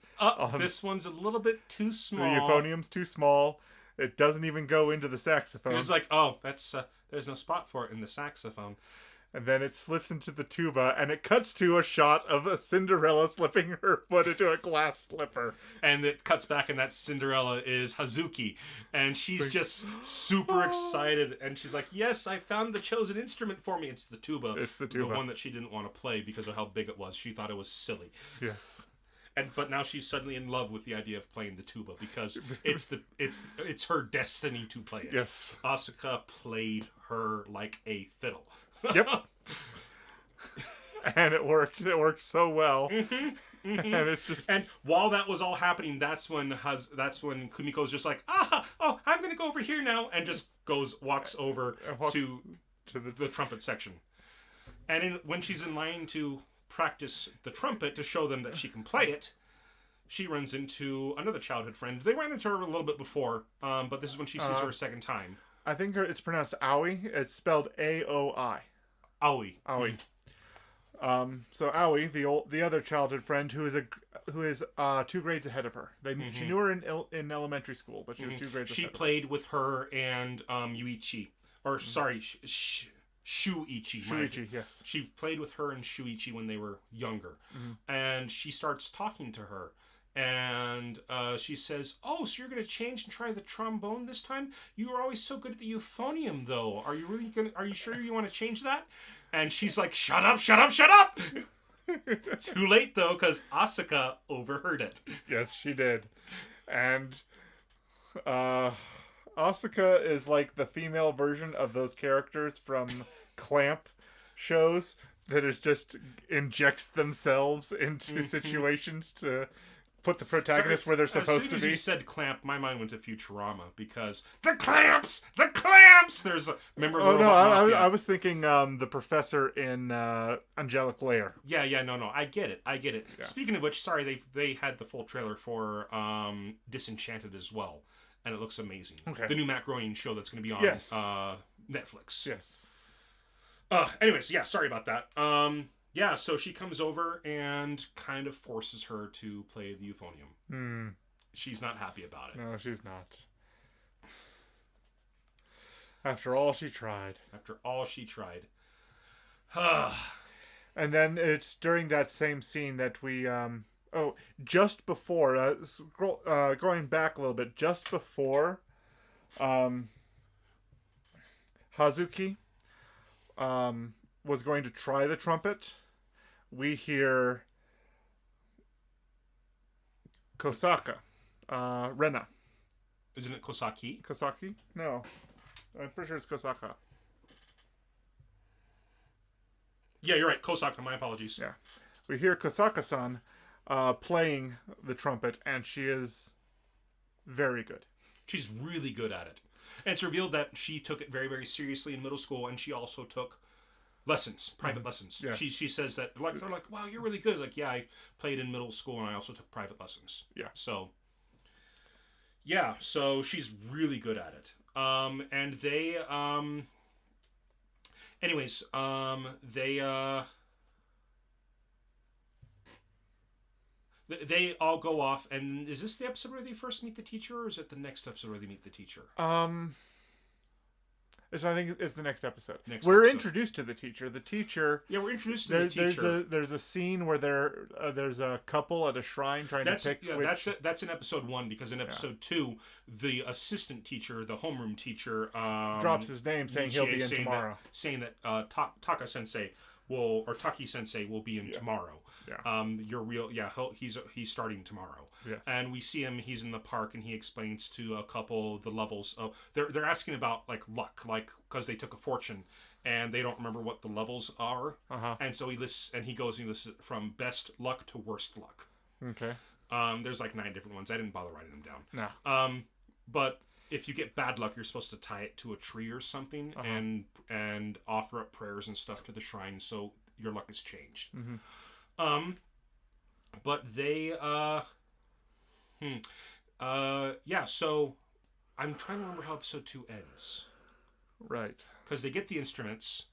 This one's a little bit too small. The euphonium's too small. It doesn't even go into the saxophone. It's like, that's there's no spot for it in the saxophone. And then it slips into the tuba, and it cuts to a shot of a Cinderella slipping her foot into a glass slipper. And it cuts back, and that Cinderella is Hazuki. And she's just super excited. And she's like, yes, I found the chosen instrument for me. It's the tuba. It's the tuba. The one that she didn't want to play because of how big it was. She thought it was silly. Yes. But now she's suddenly in love with the idea of playing the tuba because it's her destiny to play it. Yes. Asuka played her like a fiddle. Yep. And it worked. It worked so well. And it's just. And while that was all happening, that's when Kumiko's just like, I'm gonna go over here now, and just walks over to the trumpet section. And when she's in line to practice the trumpet to show them that she can play it, she runs into another childhood friend. They ran into her a little bit before, but this is when she sees her a second time. I think it's pronounced Aoi. It's spelled Aoi. Aoi. Aoi. So Aoi, the other childhood friend, who is 2 grades ahead of her. She knew her in elementary school, but she was 2 grades ahead. She played with her and Yuichi, or sorry, Shuichi. Shuichi, yes. She played with her and Shuichi when they were younger, and she starts talking to her. And she says, so you're going to change and try the trombone this time? You were always so good at the euphonium, though. Are you sure you want to change that? And she's like, shut up, shut up, shut up! Too late, though, because Asuka overheard it. Yes, she did. And Asuka is like the female version of those characters from Clamp shows that is just injects themselves into situations to put the protagonist where they're supposed to be. As soon as you said Clamp, my mind went to Futurama because the clamps. There's a member of the Robot Mafia. I was thinking the professor in Angelic Layer. Yeah, no, I get it. Yeah. Speaking of which, sorry, they had the full trailer for Disenchanted as well, and it looks amazing. Okay. The new Matt Groening show that's going to be on Netflix. Yes. Anyways, yeah, sorry about that. Yeah, so she comes over and kind of forces her to play the euphonium. She's not happy about it. No, she's not. After all she tried. And then it's during that same scene that we... just before... going back a little bit. Just before... Hazuki... was going to try the trumpet, we hear Kosaka, Reina. Isn't it Kosaki? Kosaki? No. I'm pretty sure it's Kosaka. Yeah, you're right. Kosaka, my apologies. Yeah. We hear Kosaka-san playing the trumpet, and she is very good. She's really good at it. And it's revealed that she took it very, very seriously in middle school, and she also took private lessons. Yes. She says that, like, they're like, wow, you're really good. It's like, yeah, I played in middle school and I also took private lessons. Yeah. So, yeah, so she's really good at it. And they, anyways, they all go off, and is this the episode where they first meet the teacher, or is it the next episode where they meet the teacher? I think it's the next episode. We're introduced to the teacher. The teacher. Yeah, we're introduced to the teacher. There's a scene where there's a couple at a shrine trying to pick. Yeah, that's in episode 1, because in episode 2, the assistant teacher, the homeroom teacher, drops his name, saying he'll be in tomorrow. Saying that Taka Sensei or Taki Sensei will be in tomorrow. Yeah. He's starting tomorrow. Yes. And we see him. He's in the park, and he explains to a couple the levels of. They're asking about like luck, like because they took a fortune, and they don't remember what the levels are. And so he lists, and he goes and lists from best luck to worst luck. Okay. There's like 9 different ones. I didn't bother writing them down. No. But if you get bad luck, you're supposed to tie it to a tree or something, and offer up prayers and stuff to the shrine, so your luck is changed. But they, so I'm trying to remember how episode 2 ends. Right. Because they get the instruments.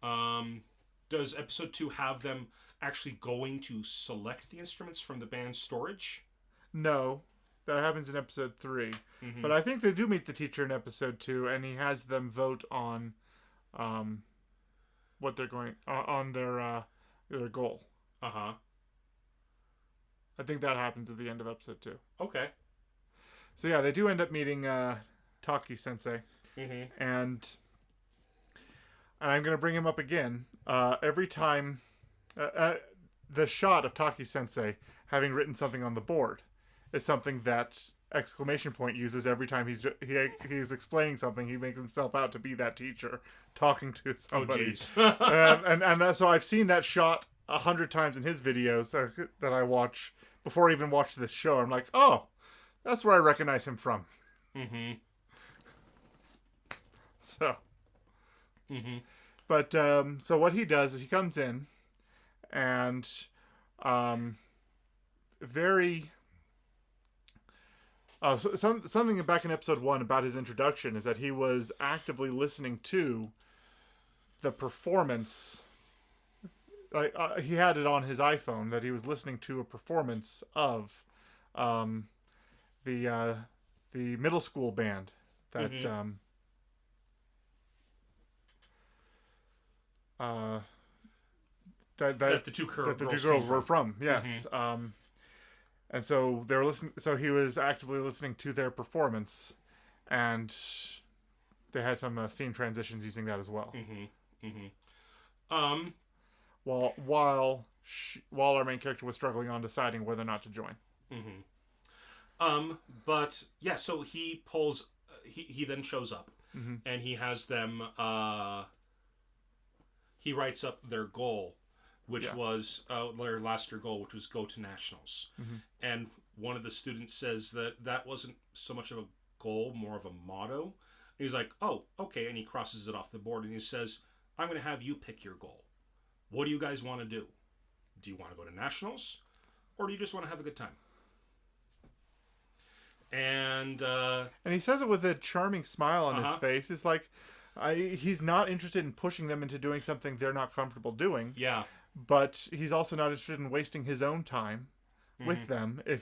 Does episode 2 have them actually going to select the instruments from the band's storage? No. That happens in episode 3. But I think they do meet the teacher in episode 2, and he has them vote on, what they're going, on their goal. I think that happens at the end of episode 2. Okay. So yeah, they do end up meeting Taki Sensei, and I'm gonna bring him up again. Every time, the shot of Taki Sensei having written something on the board is something that exclamation point uses every time he's explaining something. He makes himself out to be that teacher talking to somebody. and so I've seen that shot 100 times in his videos that I watch before I even watch this show. I'm like, oh, that's where I recognize him from. So, but so what he does is he comes in, and something back in episode 1 about his introduction is that he was actively listening to the performance. He had it on his iPhone that he was listening to a performance of the middle school band that that the two girls were from. Yes. And so they were listening. So he was actively listening to their performance, and they had some scene transitions using that as well. While our main character was struggling on deciding whether or not to join. But yeah, so he pulls. He then shows up, and he has them. He writes up their goal, which was their last year goal, which was go to nationals. And one of the students says that wasn't so much of a goal, more of a motto. And he's like, oh, okay. And he crosses it off the board, and he says, I'm going to have you pick your goal. What do you guys want to do? Do you want to go to nationals, or do you just want to have a good time? And he says it with a charming smile on his face. It's like he's not interested in pushing them into doing something they're not comfortable doing. Yeah. But he's also not interested in wasting his own time with them if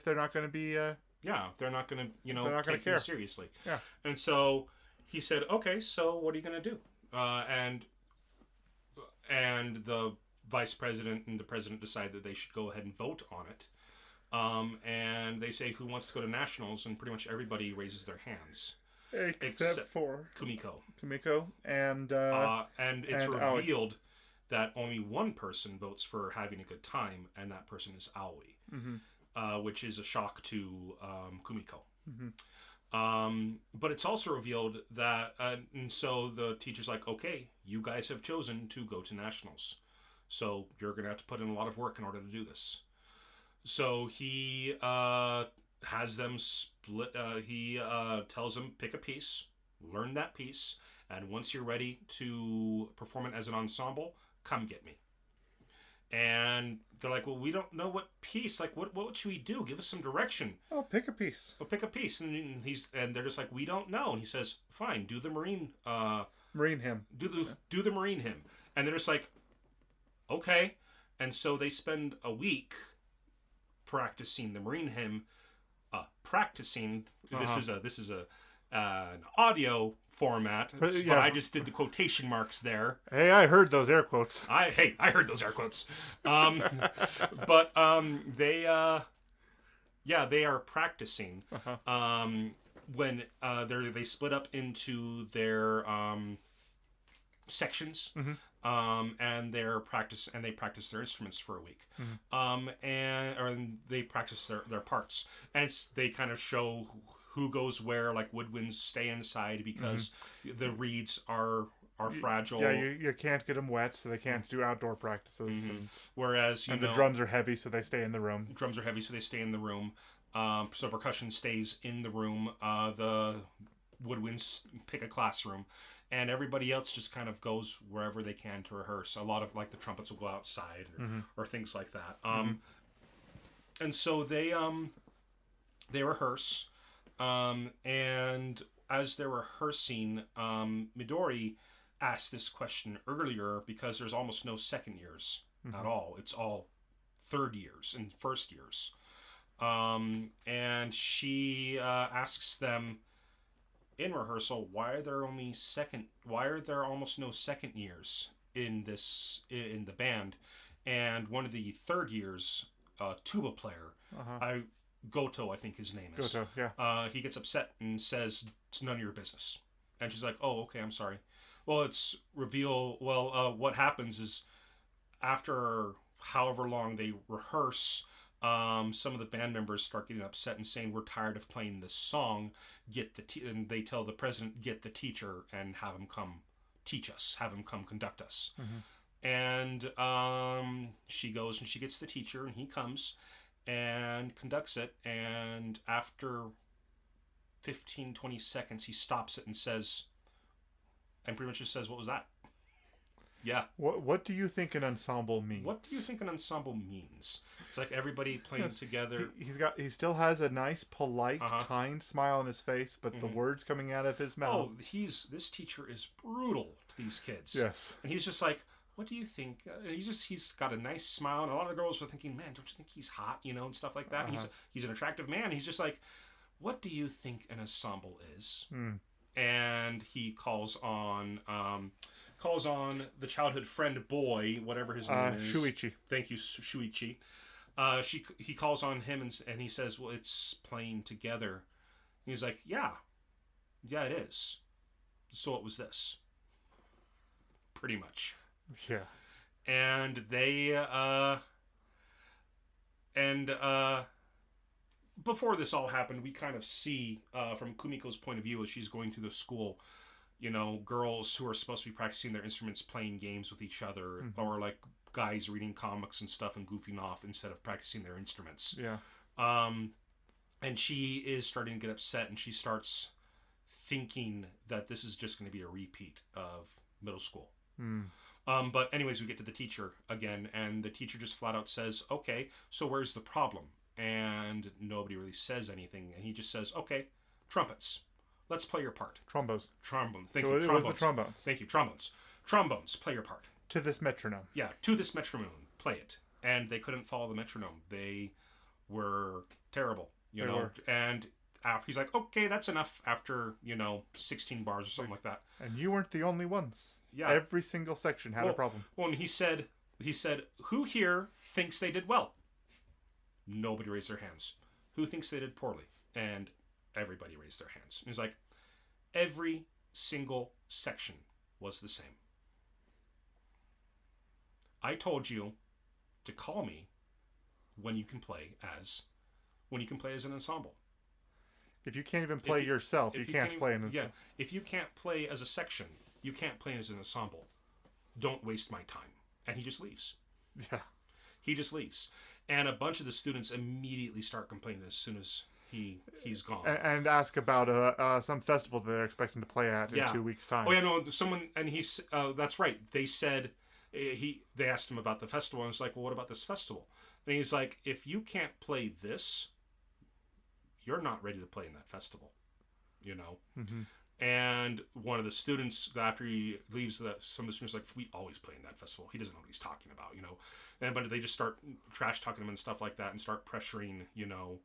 they're not going to be. They're not going to they're not going to care seriously. Yeah. And so he said, okay, so what are you going to do? And the vice president and the president decide that they should go ahead and vote on it. And they say who wants to go to nationals, and pretty much everybody raises their hands. Except for Kumiko. And it's revealed that only one person votes for having a good time, and that person is Aoi. Which is a shock to Kumiko. But it's also revealed that, and so the teacher's like, okay, you guys have chosen to go to nationals. So you're going to have to put in a lot of work in order to do this. So he has them split, he tells them pick a piece, learn that piece, and once you're ready to perform it as an ensemble, come get me. And they're like, well, we don't know what piece. Like, what should we do? Give us some direction. Oh, pick a piece. Pick a piece. And they're just like, we don't know. And he says, fine, do the Marine. Marine hymn. Do the Marine hymn. And they're just like, okay. And so they spend a week practicing the Marine hymn. Practicing. This is an audio format, but I just did the quotation marks there. Hey, I heard those air quotes. I heard those air quotes. But they are practicing. When they split up into their sections, and they practice their instruments for a week, and they practice their parts, and they kind of show who goes where. Like woodwinds stay inside because the reeds are fragile. Yeah, you can't get them wet, so they can't do outdoor practices. Whereas the drums are heavy, so they stay in the room. So percussion stays in the room. The woodwinds pick a classroom, and everybody else just kind of goes wherever they can to rehearse. A lot of like the trumpets will go outside or things like that. And so they rehearse. And as they're rehearsing, Midori asked this question earlier because there's almost no second years at all. It's all third years and first years. And she asks them in rehearsal, why are there almost no second years in the band? And one of the third years, tuba player, Goto, I think his name is. Goto, yeah. He gets upset and says, it's none of your business. And she's like, oh, okay, I'm sorry. Well, what happens is after however long they rehearse, some of the band members start getting upset and saying, we're tired of playing this song. And they tell the president, get the teacher and have him come teach us, have him come conduct us. And she goes and she gets the teacher, and he comes and conducts it, and after 15-20 seconds he stops it and pretty much just says, what was that? Yeah. What do you think an ensemble means? What do you think an ensemble means? It's like everybody playing together. He still has a nice, polite, kind smile on his face, but the words coming out of his mouth. Oh, this teacher is brutal to these kids. Yes. And he's just like, what do you think? He's got a nice smile, and a lot of the girls are thinking, man, don't you think he's hot, and stuff like that. He's an attractive man. He's just like, what do you think an ensemble is? And he calls on the childhood friend boy, whatever his name is. Shuichi. Thank you, Shuichi. He calls on him and he says, well, it's playing together. And he's like, yeah, it is. So what was this? Pretty much. Yeah. And before this all happened, we kind of see from Kumiko's point of view as she's going through the school, girls who are supposed to be practicing their instruments playing games with each other, or like guys reading comics and stuff and goofing off instead of practicing their instruments. Yeah. And she is starting to get upset, and she starts thinking that this is just going to be a repeat of middle school. But anyways, we get to the teacher again, and the teacher just flat out says, okay, so where's the problem? And nobody really says anything, and he just says, okay, trumpets. Let's play your part. Trombones. Thank you. It was the trombones. Thank you. Trombones, play your part. To this metronome. Yeah, to this metronome. Play it. And they couldn't follow the metronome. They were terrible, you know. And after, he's like, okay, that's enough after, 16 bars or something like that. And you weren't the only ones. Yeah. Every single section had a problem. Well, and he said, who here thinks they did well? Nobody raised their hands. Who thinks they did poorly? And everybody raised their hands. And he's like, every single section was the same. I told you to call me when you can play as an ensemble. If you can't even play yourself, you can't play an ensemble. Yeah, if you can't play as a section, you can't play as an ensemble. Don't waste my time. And he just leaves. Yeah. He just leaves. And a bunch of the students immediately start complaining as soon as he's gone. And ask about some festival that they're expecting to play at in 2 weeks' time. Oh yeah, no, someone, and he's that's right. They said they asked him about the festival, and it's like, well, what about this festival? And he's like, if you can't play this, you're not ready to play in that festival, you know. Mm-hmm. And one of the students, after he leaves, some of the students are like, we always play in that festival. He doesn't know what he's talking about, you know. And but they just start trash talking him and stuff like that, and start pressuring, you know,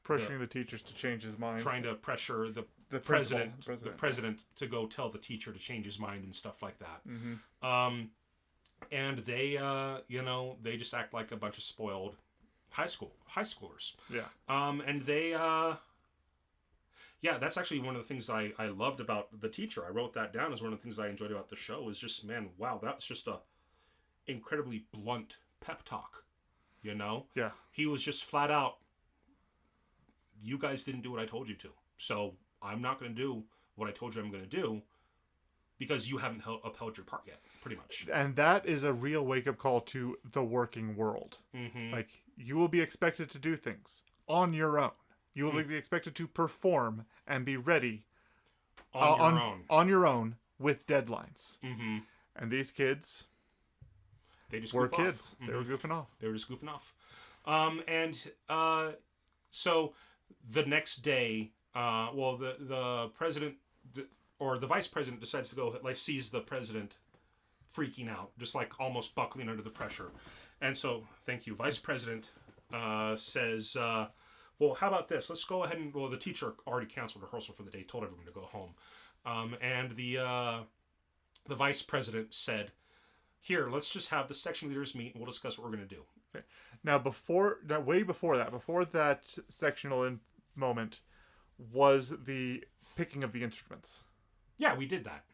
the teachers to change his mind, trying to pressure the president to go tell the teacher to change his mind and stuff like that. Mm-hmm. And they, you know, they just act like a bunch of spoiled high schoolers. Yeah. And they, yeah, that's actually one of the things I loved about the teacher. I wrote that down as one of the things I enjoyed about the show. Is just, man, wow, that's just a incredibly blunt pep talk. You know? Yeah. He was just flat out, you guys didn't do what I told you to. So I'm not going to do what I told you I'm going to do because you haven't upheld your part yet, pretty much. And that is a real wake-up call to the working world. Mm-hmm. Like, you will be expected to do things on your own. You will be expected to perform and be ready on your own with deadlines. Mm-hmm. And these kids, they just were goof kids. Off. They were goofing off. They were just goofing off. So the next day, well, the president or the vice president decides to go, like, sees the president freaking out, just like almost buckling under the pressure. And so, thank you, vice president says, well, how about this? Let's go ahead and, well, the teacher already canceled rehearsal for the day, told everyone to go home. And the vice president said, here, let's just have the section leaders meet and we'll discuss what we're going to do. Okay. Now, way before that sectional moment was the picking of the instruments. Yeah, we did that.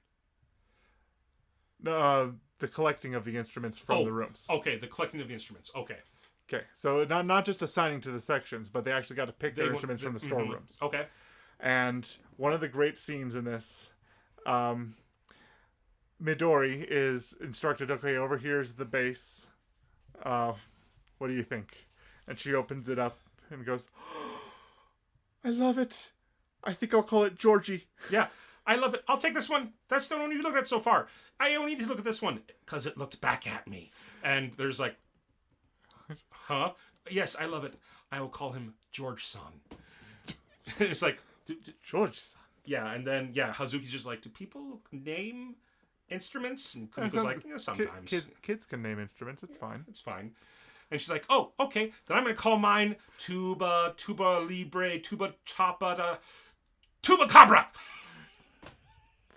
The collecting of the instruments from the rooms. Okay, the collecting of the instruments. Okay. Okay, so not just assigning to the sections, but they actually got to pick their instruments from the storerooms. Mm-hmm. Okay. And one of the great scenes in this, Midori is instructed, okay, over here's the bass. What do you think? And she opens it up and goes, oh, I love it. I think I'll call it Georgie. Yeah, I love it. I'll take this one. That's the one you looked at so far. I only need to look at this one because it looked back at me. And there's like, huh? Yes, I love it. I will call him George-san. It's like, George-san. Yeah, and then, yeah, Hazuki's just like, do people name instruments? And Kumiko's like, yeah, sometimes. Kids can name instruments. It's fine. It's fine. And she's like, oh, okay. Then I'm going to call mine tuba libre, tuba chapa, tuba cabra.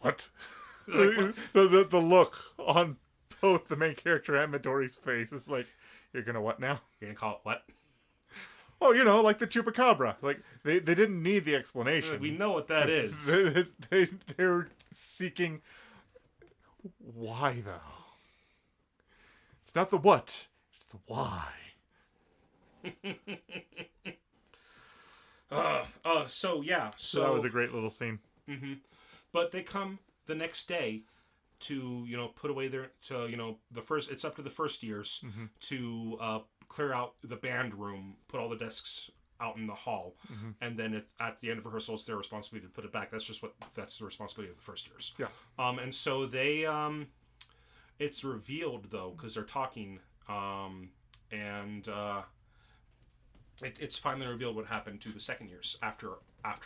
What? Like, the look on both the main character and Midori's face is like, you're going to what now? You're going to call it what? Oh, you know, like the chupacabra. Like, they didn't need the explanation. We know what that is. They're seeking... Why, though? It's not the what. It's the why. So that was a great little scene. Mm-hmm. But they come the next day to, put away it's up to the first years to clear out the band room, put all the desks out in the hall, and then at the end of rehearsal, it's their responsibility to put it back. That's the responsibility of the first years. Yeah. And so they, it's revealed though, because they're talking, and it's finally revealed what happened to the second years after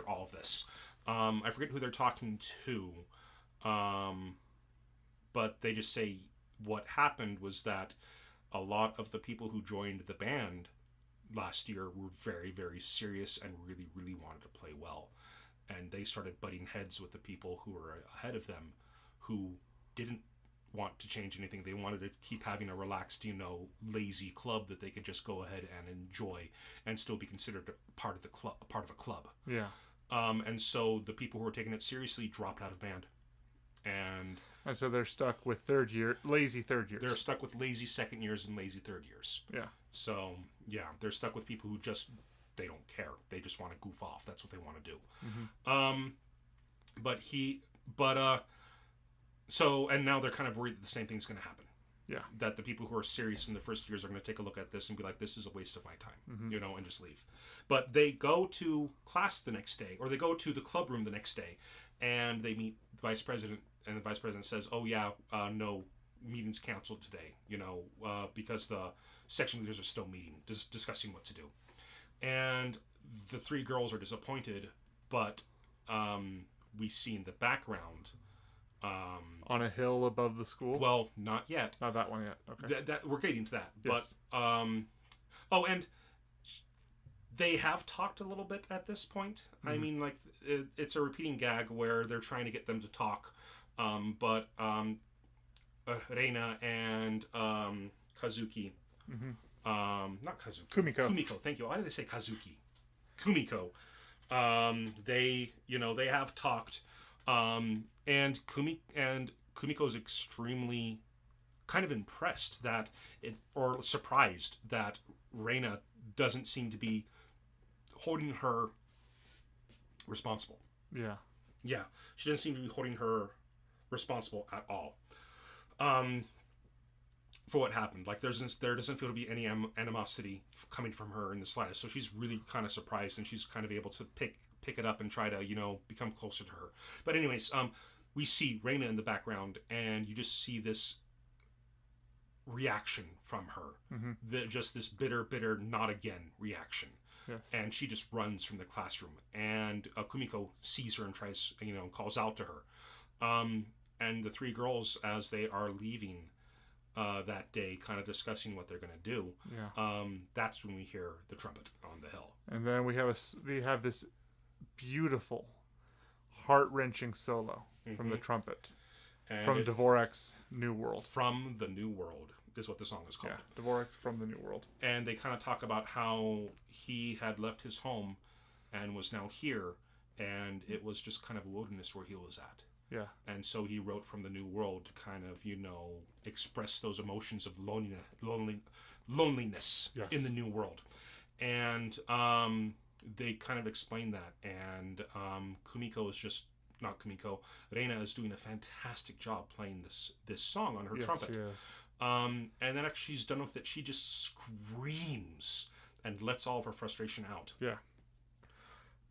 all of this. I forget who they're talking to, but they just say what happened was that a lot of the people who joined the band last year were very, very serious and really, really wanted to play well. And they started butting heads with the people who were ahead of them who didn't want to change anything. They wanted to keep having a relaxed, lazy club that they could just go ahead and enjoy and still be considered part of a club. Yeah. And so the people who were taking it seriously dropped out of band. And so they're stuck with lazy third years. They're stuck with lazy second years and lazy third years. Yeah. So, yeah, they're stuck with people who they don't care. They just want to goof off. That's what they want to do. Mm-hmm. So, and now they're kind of worried that the same thing's going to happen. Yeah. That the people who are serious in the first years are going to take a look at this and be like, this is a waste of my time, and just leave. But they go to class the next day, or they go to the club room the next day, and they meet the vice president, and the vice president says, oh yeah, no, meeting's canceled today, because the section leaders are still meeting, discussing what to do. And the three girls are disappointed, but we see in the background... on a hill above the school? Well, not yet. Not that one yet. Okay. That we're getting to that. Yes. But, and they have talked a little bit at this point. I mean, like, it's a repeating gag where they're trying to get them to talk. But Reina and Kazuki... not Kazuki. Kumiko, thank you. Why did they say Kazuki? Kumiko. They have talked... and Kumiko's extremely kind of impressed or surprised that Reina doesn't seem to be holding her responsible. Yeah. Yeah. She doesn't seem to be holding her responsible at all. For what happened. Like, there doesn't feel to be any animosity coming from her in the slightest. So she's really kind of surprised, and she's kind of able to pick it up and try to, become closer to her. But anyways, we see Reina in the background, and you just see this reaction from her. Just this bitter, not again reaction. Yes. And she just runs from the classroom. And Kumiko sees her and tries, calls out to her. And the three girls, as they are leaving that day, kind of discussing what they're going to do, that's when we hear the trumpet on the hill. And then we have this beautiful, heart-wrenching solo from the trumpet. And from Dvorak's New World. From the New World is what the song is called. Yeah, Dvorak's From the New World. And they kind of talk about how he had left his home and was now here, and it was just kind of a wilderness where he was at. Yeah. And so he wrote From the New World to kind of, express those emotions of loneliness in the new world. And they kind of explain that. And Kumiko is just... Not Kumiko. Reina is doing a fantastic job playing this song on her trumpet. She is. And then after she's done with it, she just screams and lets all of her frustration out. Yeah.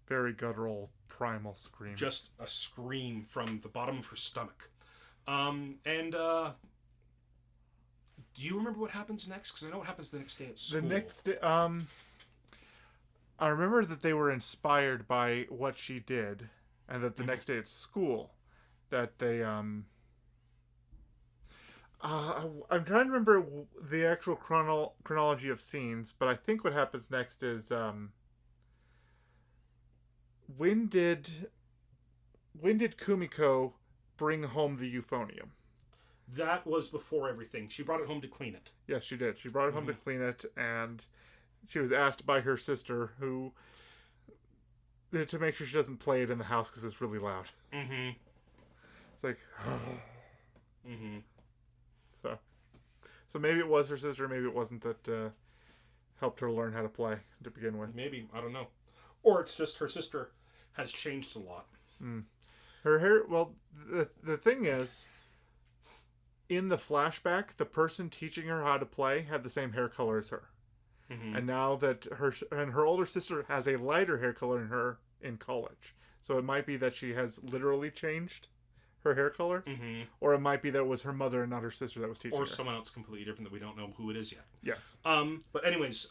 Very guttural, primal scream. Just a scream from the bottom of her stomach. Do you remember what happens next? Because I know what happens the next day at school. The next day, I remember that they were inspired by what she did. And that the next day at school, that they, I'm trying to remember the actual chronology of scenes, but I think what happens next is, when did Kumiko bring home the euphonium? That was before everything. She brought it home to clean it. Yes, she did. She brought it home to clean it, and she was asked by her sister, who... to make sure she doesn't play it in the house because it's really loud. It's like, So maybe it was her sister, maybe it wasn't, that helped her learn how to play to begin with. Maybe, I don't know. Or it's just her sister has changed a lot. Her hair, well, the thing is, in the flashback, the person teaching her how to play had the same hair color as her. And now that her older sister has a lighter hair color than her in college. So it might be that she has literally changed her hair color. Or it might be that it was her mother and not her sister that was teaching her. Or someone else completely different that we don't know who it is yet. Yes. But anyways,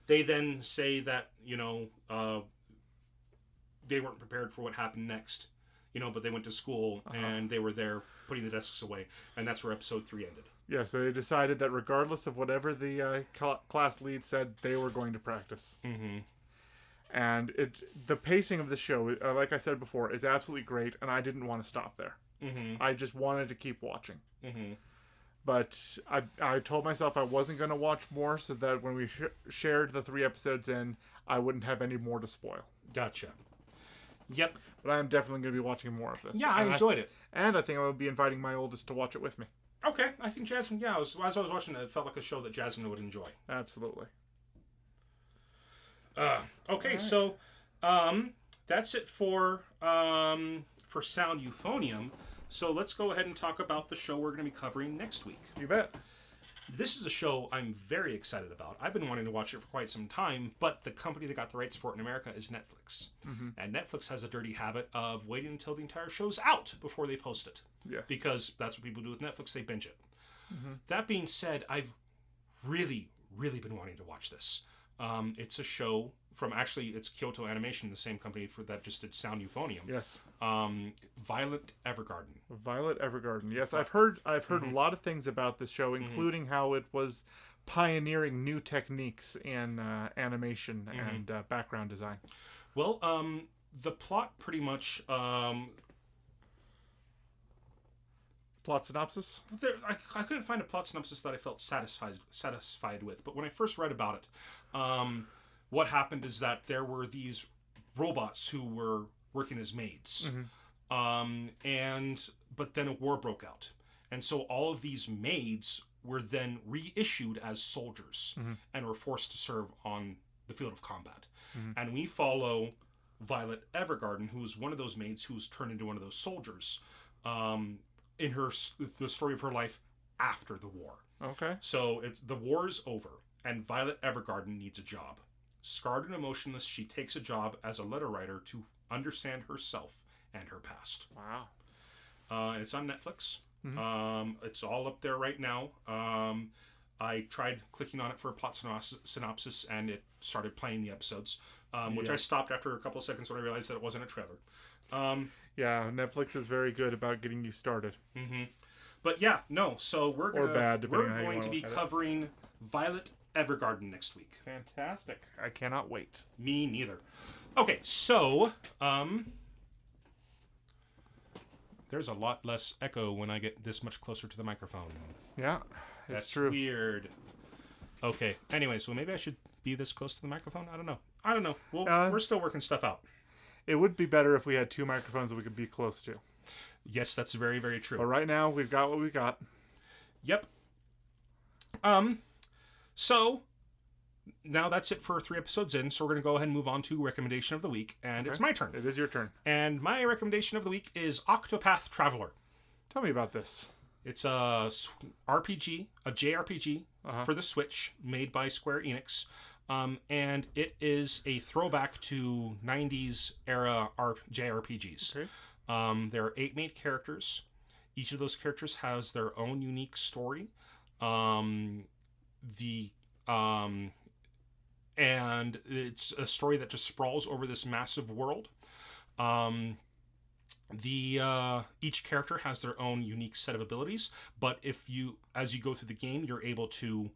they then say that, they weren't prepared for what happened next. But they went to school and they were there putting the desks away. And that's where episode 3 ended. Yeah, so they decided that regardless of whatever the class lead said, they were going to practice. And the pacing of the show, like I said before, is absolutely great, and I didn't want to stop there. I just wanted to keep watching. But I told myself I wasn't going to watch more, so that when we shared the 3 episodes in, I wouldn't have any more to spoil. Gotcha. Yep. But I am definitely going to be watching more of this. Yeah, I enjoyed it. And I think I will be inviting my oldest to watch it with me. Okay, I think Jasmine, as I was watching it felt like a show that Jasmine would enjoy. Absolutely. Okay, right. So that's it for Sound Euphonium. So let's go ahead and talk about the show we're going to be covering next week. You bet. This is a show I'm very excited about. I've been wanting to watch it for quite some time, but the company that got the rights for it in America is Netflix. Mm-hmm. And Netflix has a dirty habit of waiting until the entire show's out before they post it. Yes. Because that's what people do with Netflix, they binge it. Mm-hmm. That being said, I've really been wanting to watch this. It's a show from, actually, it's Kyoto Animation, the same company that just did Sound Euphonium. Yes. Violet Evergarden. Violet Evergarden. Yes, I've heard a lot of things about this show, including how it was pioneering new techniques in animation and background design. Well, the plot pretty much... Plot synopsis? I couldn't find a plot synopsis that I felt satisfied with, but when I first read about it, what happened is that there were these robots who were working as maids, but then a war broke out, and so all of these maids were then reissued as soldiers and were forced to serve on the field of combat, and we follow Violet Evergarden, who is one of those maids who's turned into one of those soldiers. In the story of her life after the war. Okay. So the war is over, and Violet Evergarden needs a job. Scarred and emotionless, she takes a job as a letter writer to understand herself and her past. Wow. And it's on Netflix. It's all up there right now. I tried clicking on it for a plot synopsis, and it started playing the episodes, which I stopped after a couple of seconds when I realized that it wasn't a trailer. Yeah, Netflix is very good about getting you started. But yeah, no. So we're going to be covering Violet Evergarden next week. Fantastic! I cannot wait. Me neither. Okay, so there's a lot less echo when I get this much closer to the microphone. Yeah, that's true. Weird. Okay. Anyway, so maybe I should be this close to the microphone. I don't know. Well, we're still working stuff out. It would be better if we had two microphones that we could be close to. Yes, that's very, very true. But right now, we've got what we got. Yep. So, now that's it for 3 episodes in, so we're going to go ahead and move on to recommendation of the week, and It's my turn. It is your turn. And my recommendation of the week is Octopath Traveler. Tell me about this. It's a RPG, a JRPG for the Switch, made by Square Enix. And it is a throwback to 90s era JRPGs. Okay. There are 8 main characters. Each of those characters has their own unique story. And it's a story that just sprawls over this massive world. Each character has their own unique set of abilities, but as you go through the game, you're able to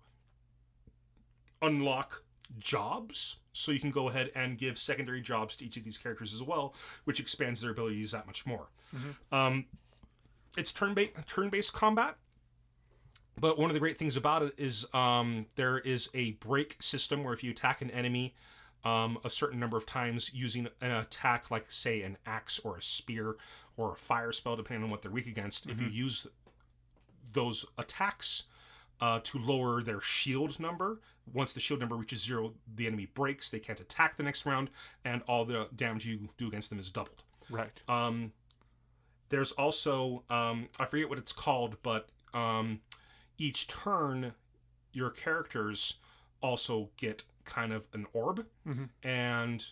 unlock jobs, so you can go ahead and give secondary jobs to each of these characters as well, which expands their abilities that much more. It's turn-based combat, but one of the great things about it is there is a break system where if you attack an enemy a certain number of times using an attack like, say, an axe or a spear or a fire spell, depending on what they're weak against, if you use those attacks to lower their shield number, once the shield number reaches 0, the enemy breaks, they can't attack the next round, and all the damage you do against them is doubled. Right. There's also, I forget what it's called, but each turn, your characters also get kind of an orb, and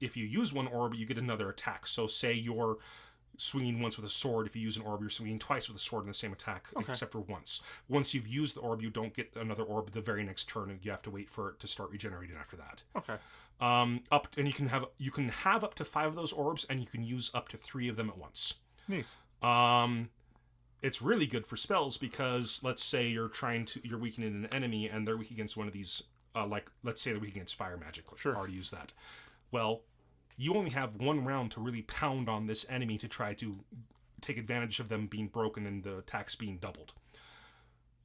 if you use one orb, you get another attack. So say you're swinging once with a sword. If you use an orb, you're swinging twice with a sword in the same attack, except for once. Once you've used the orb, you don't get another orb the very next turn, and you have to wait for it to start regenerating after that. Okay. And you can have up to 5 of those orbs, and you can use up to 3 of them at once. Neat. It's really good for spells because let's say you're weakening an enemy, and they're weak against one of these. Let's say they're weak against fire magic. Sure. Already use that. Well, you only have 1 round to really pound on this enemy to try to take advantage of them being broken and the attacks being doubled.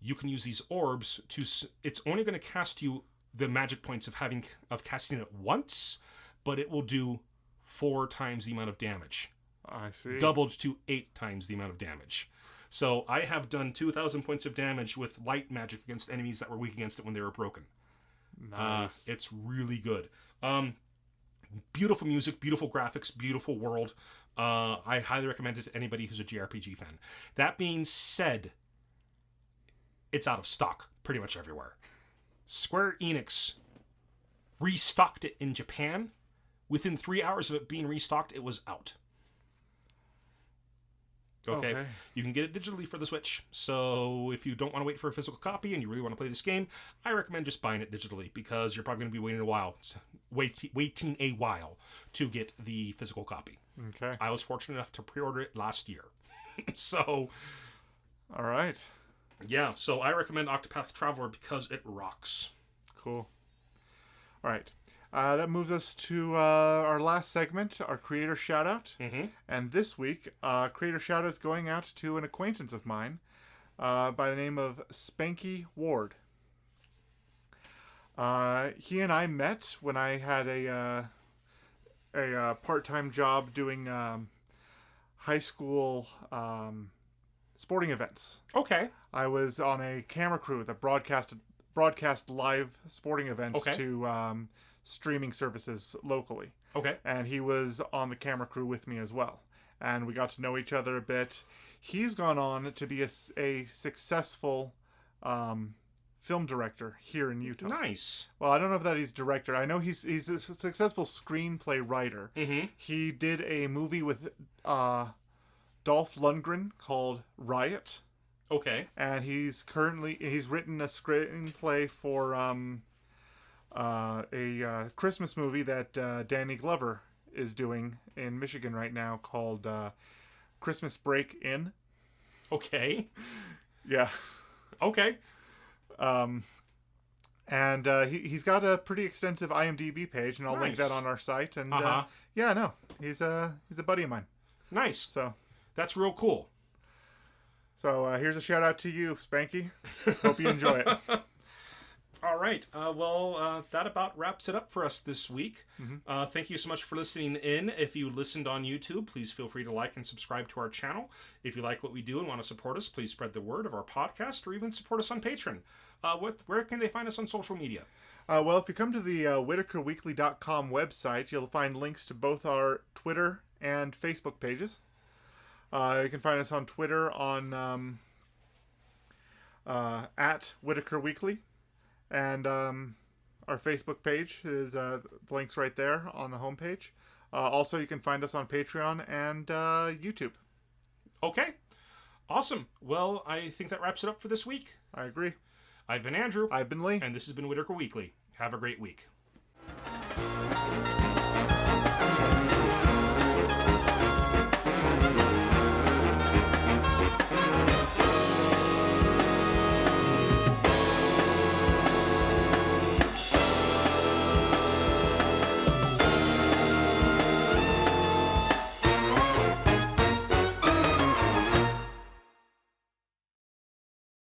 You can use these orbs it's only going to cast you the magic points of casting it once, but it will do 4 times the amount of damage. I see. Doubled to 8 times the amount of damage. So I have done 2,000 points of damage with light magic against enemies that were weak against it when they were broken. Nice. It's really good. Beautiful music, beautiful graphics, beautiful world. I highly recommend it to anybody who's a JRPG fan. That being said, it's out of stock pretty much everywhere. Square Enix restocked it in Japan. Within 3 hours of it being restocked, it was out. Okay. You can get it digitally for the Switch. So if you don't want to wait for a physical copy and you really want to play this game, I recommend just buying it digitally because you're probably going to be waiting a while to get the physical copy. Okay. I was fortunate enough to pre-order it last year. So, all right. Yeah, so I recommend Octopath Traveler because it rocks. Cool. All right. That moves us to our last segment, our creator shout-out. Mm-hmm. And this week, creator shout-out is going out to an acquaintance of mine by the name of Spanky Ward. He and I met when I had a part-time job doing high school sporting events. Okay. I was on a camera crew that broadcast live sporting events to streaming services locally. Okay. And he was on the camera crew with me as well. And we got to know each other a bit. He's gone on to be a successful film director here in Utah. Nice. Well, I don't know if that he's director. I know he's a successful screenplay writer. Mm-hmm. He did a movie with Dolph Lundgren called Riot. Okay. And he's written a screenplay for a Christmas movie that Danny Glover is doing in Michigan right now called Christmas Break In. Okay. Yeah. Okay. And he's got a pretty extensive IMDb page, and I'll link that on our site. And yeah, no, he's a buddy of mine. Nice. So that's real cool. So here's a shout out to you, Spanky. Hope you enjoy it. All right. That about wraps it up for us this week. Mm-hmm. Thank you so much for listening in. If you listened on YouTube, please feel free to like and subscribe to our channel. If you like what we do and want to support us, please spread the word of our podcast or even support us on Patreon. Where can they find us on social media? Well, if you come to the WhittakerWeekly.com website, you'll find links to both our Twitter and Facebook pages. You can find us on Twitter on at Whittaker Weekly. And our Facebook page is the links right there on the homepage. Also, you can find us on Patreon and YouTube. Okay. Awesome. Well, I think that wraps it up for this week. I agree. I've been Andrew. I've been Lee. And this has been Whittaker Weekly. Have a great week.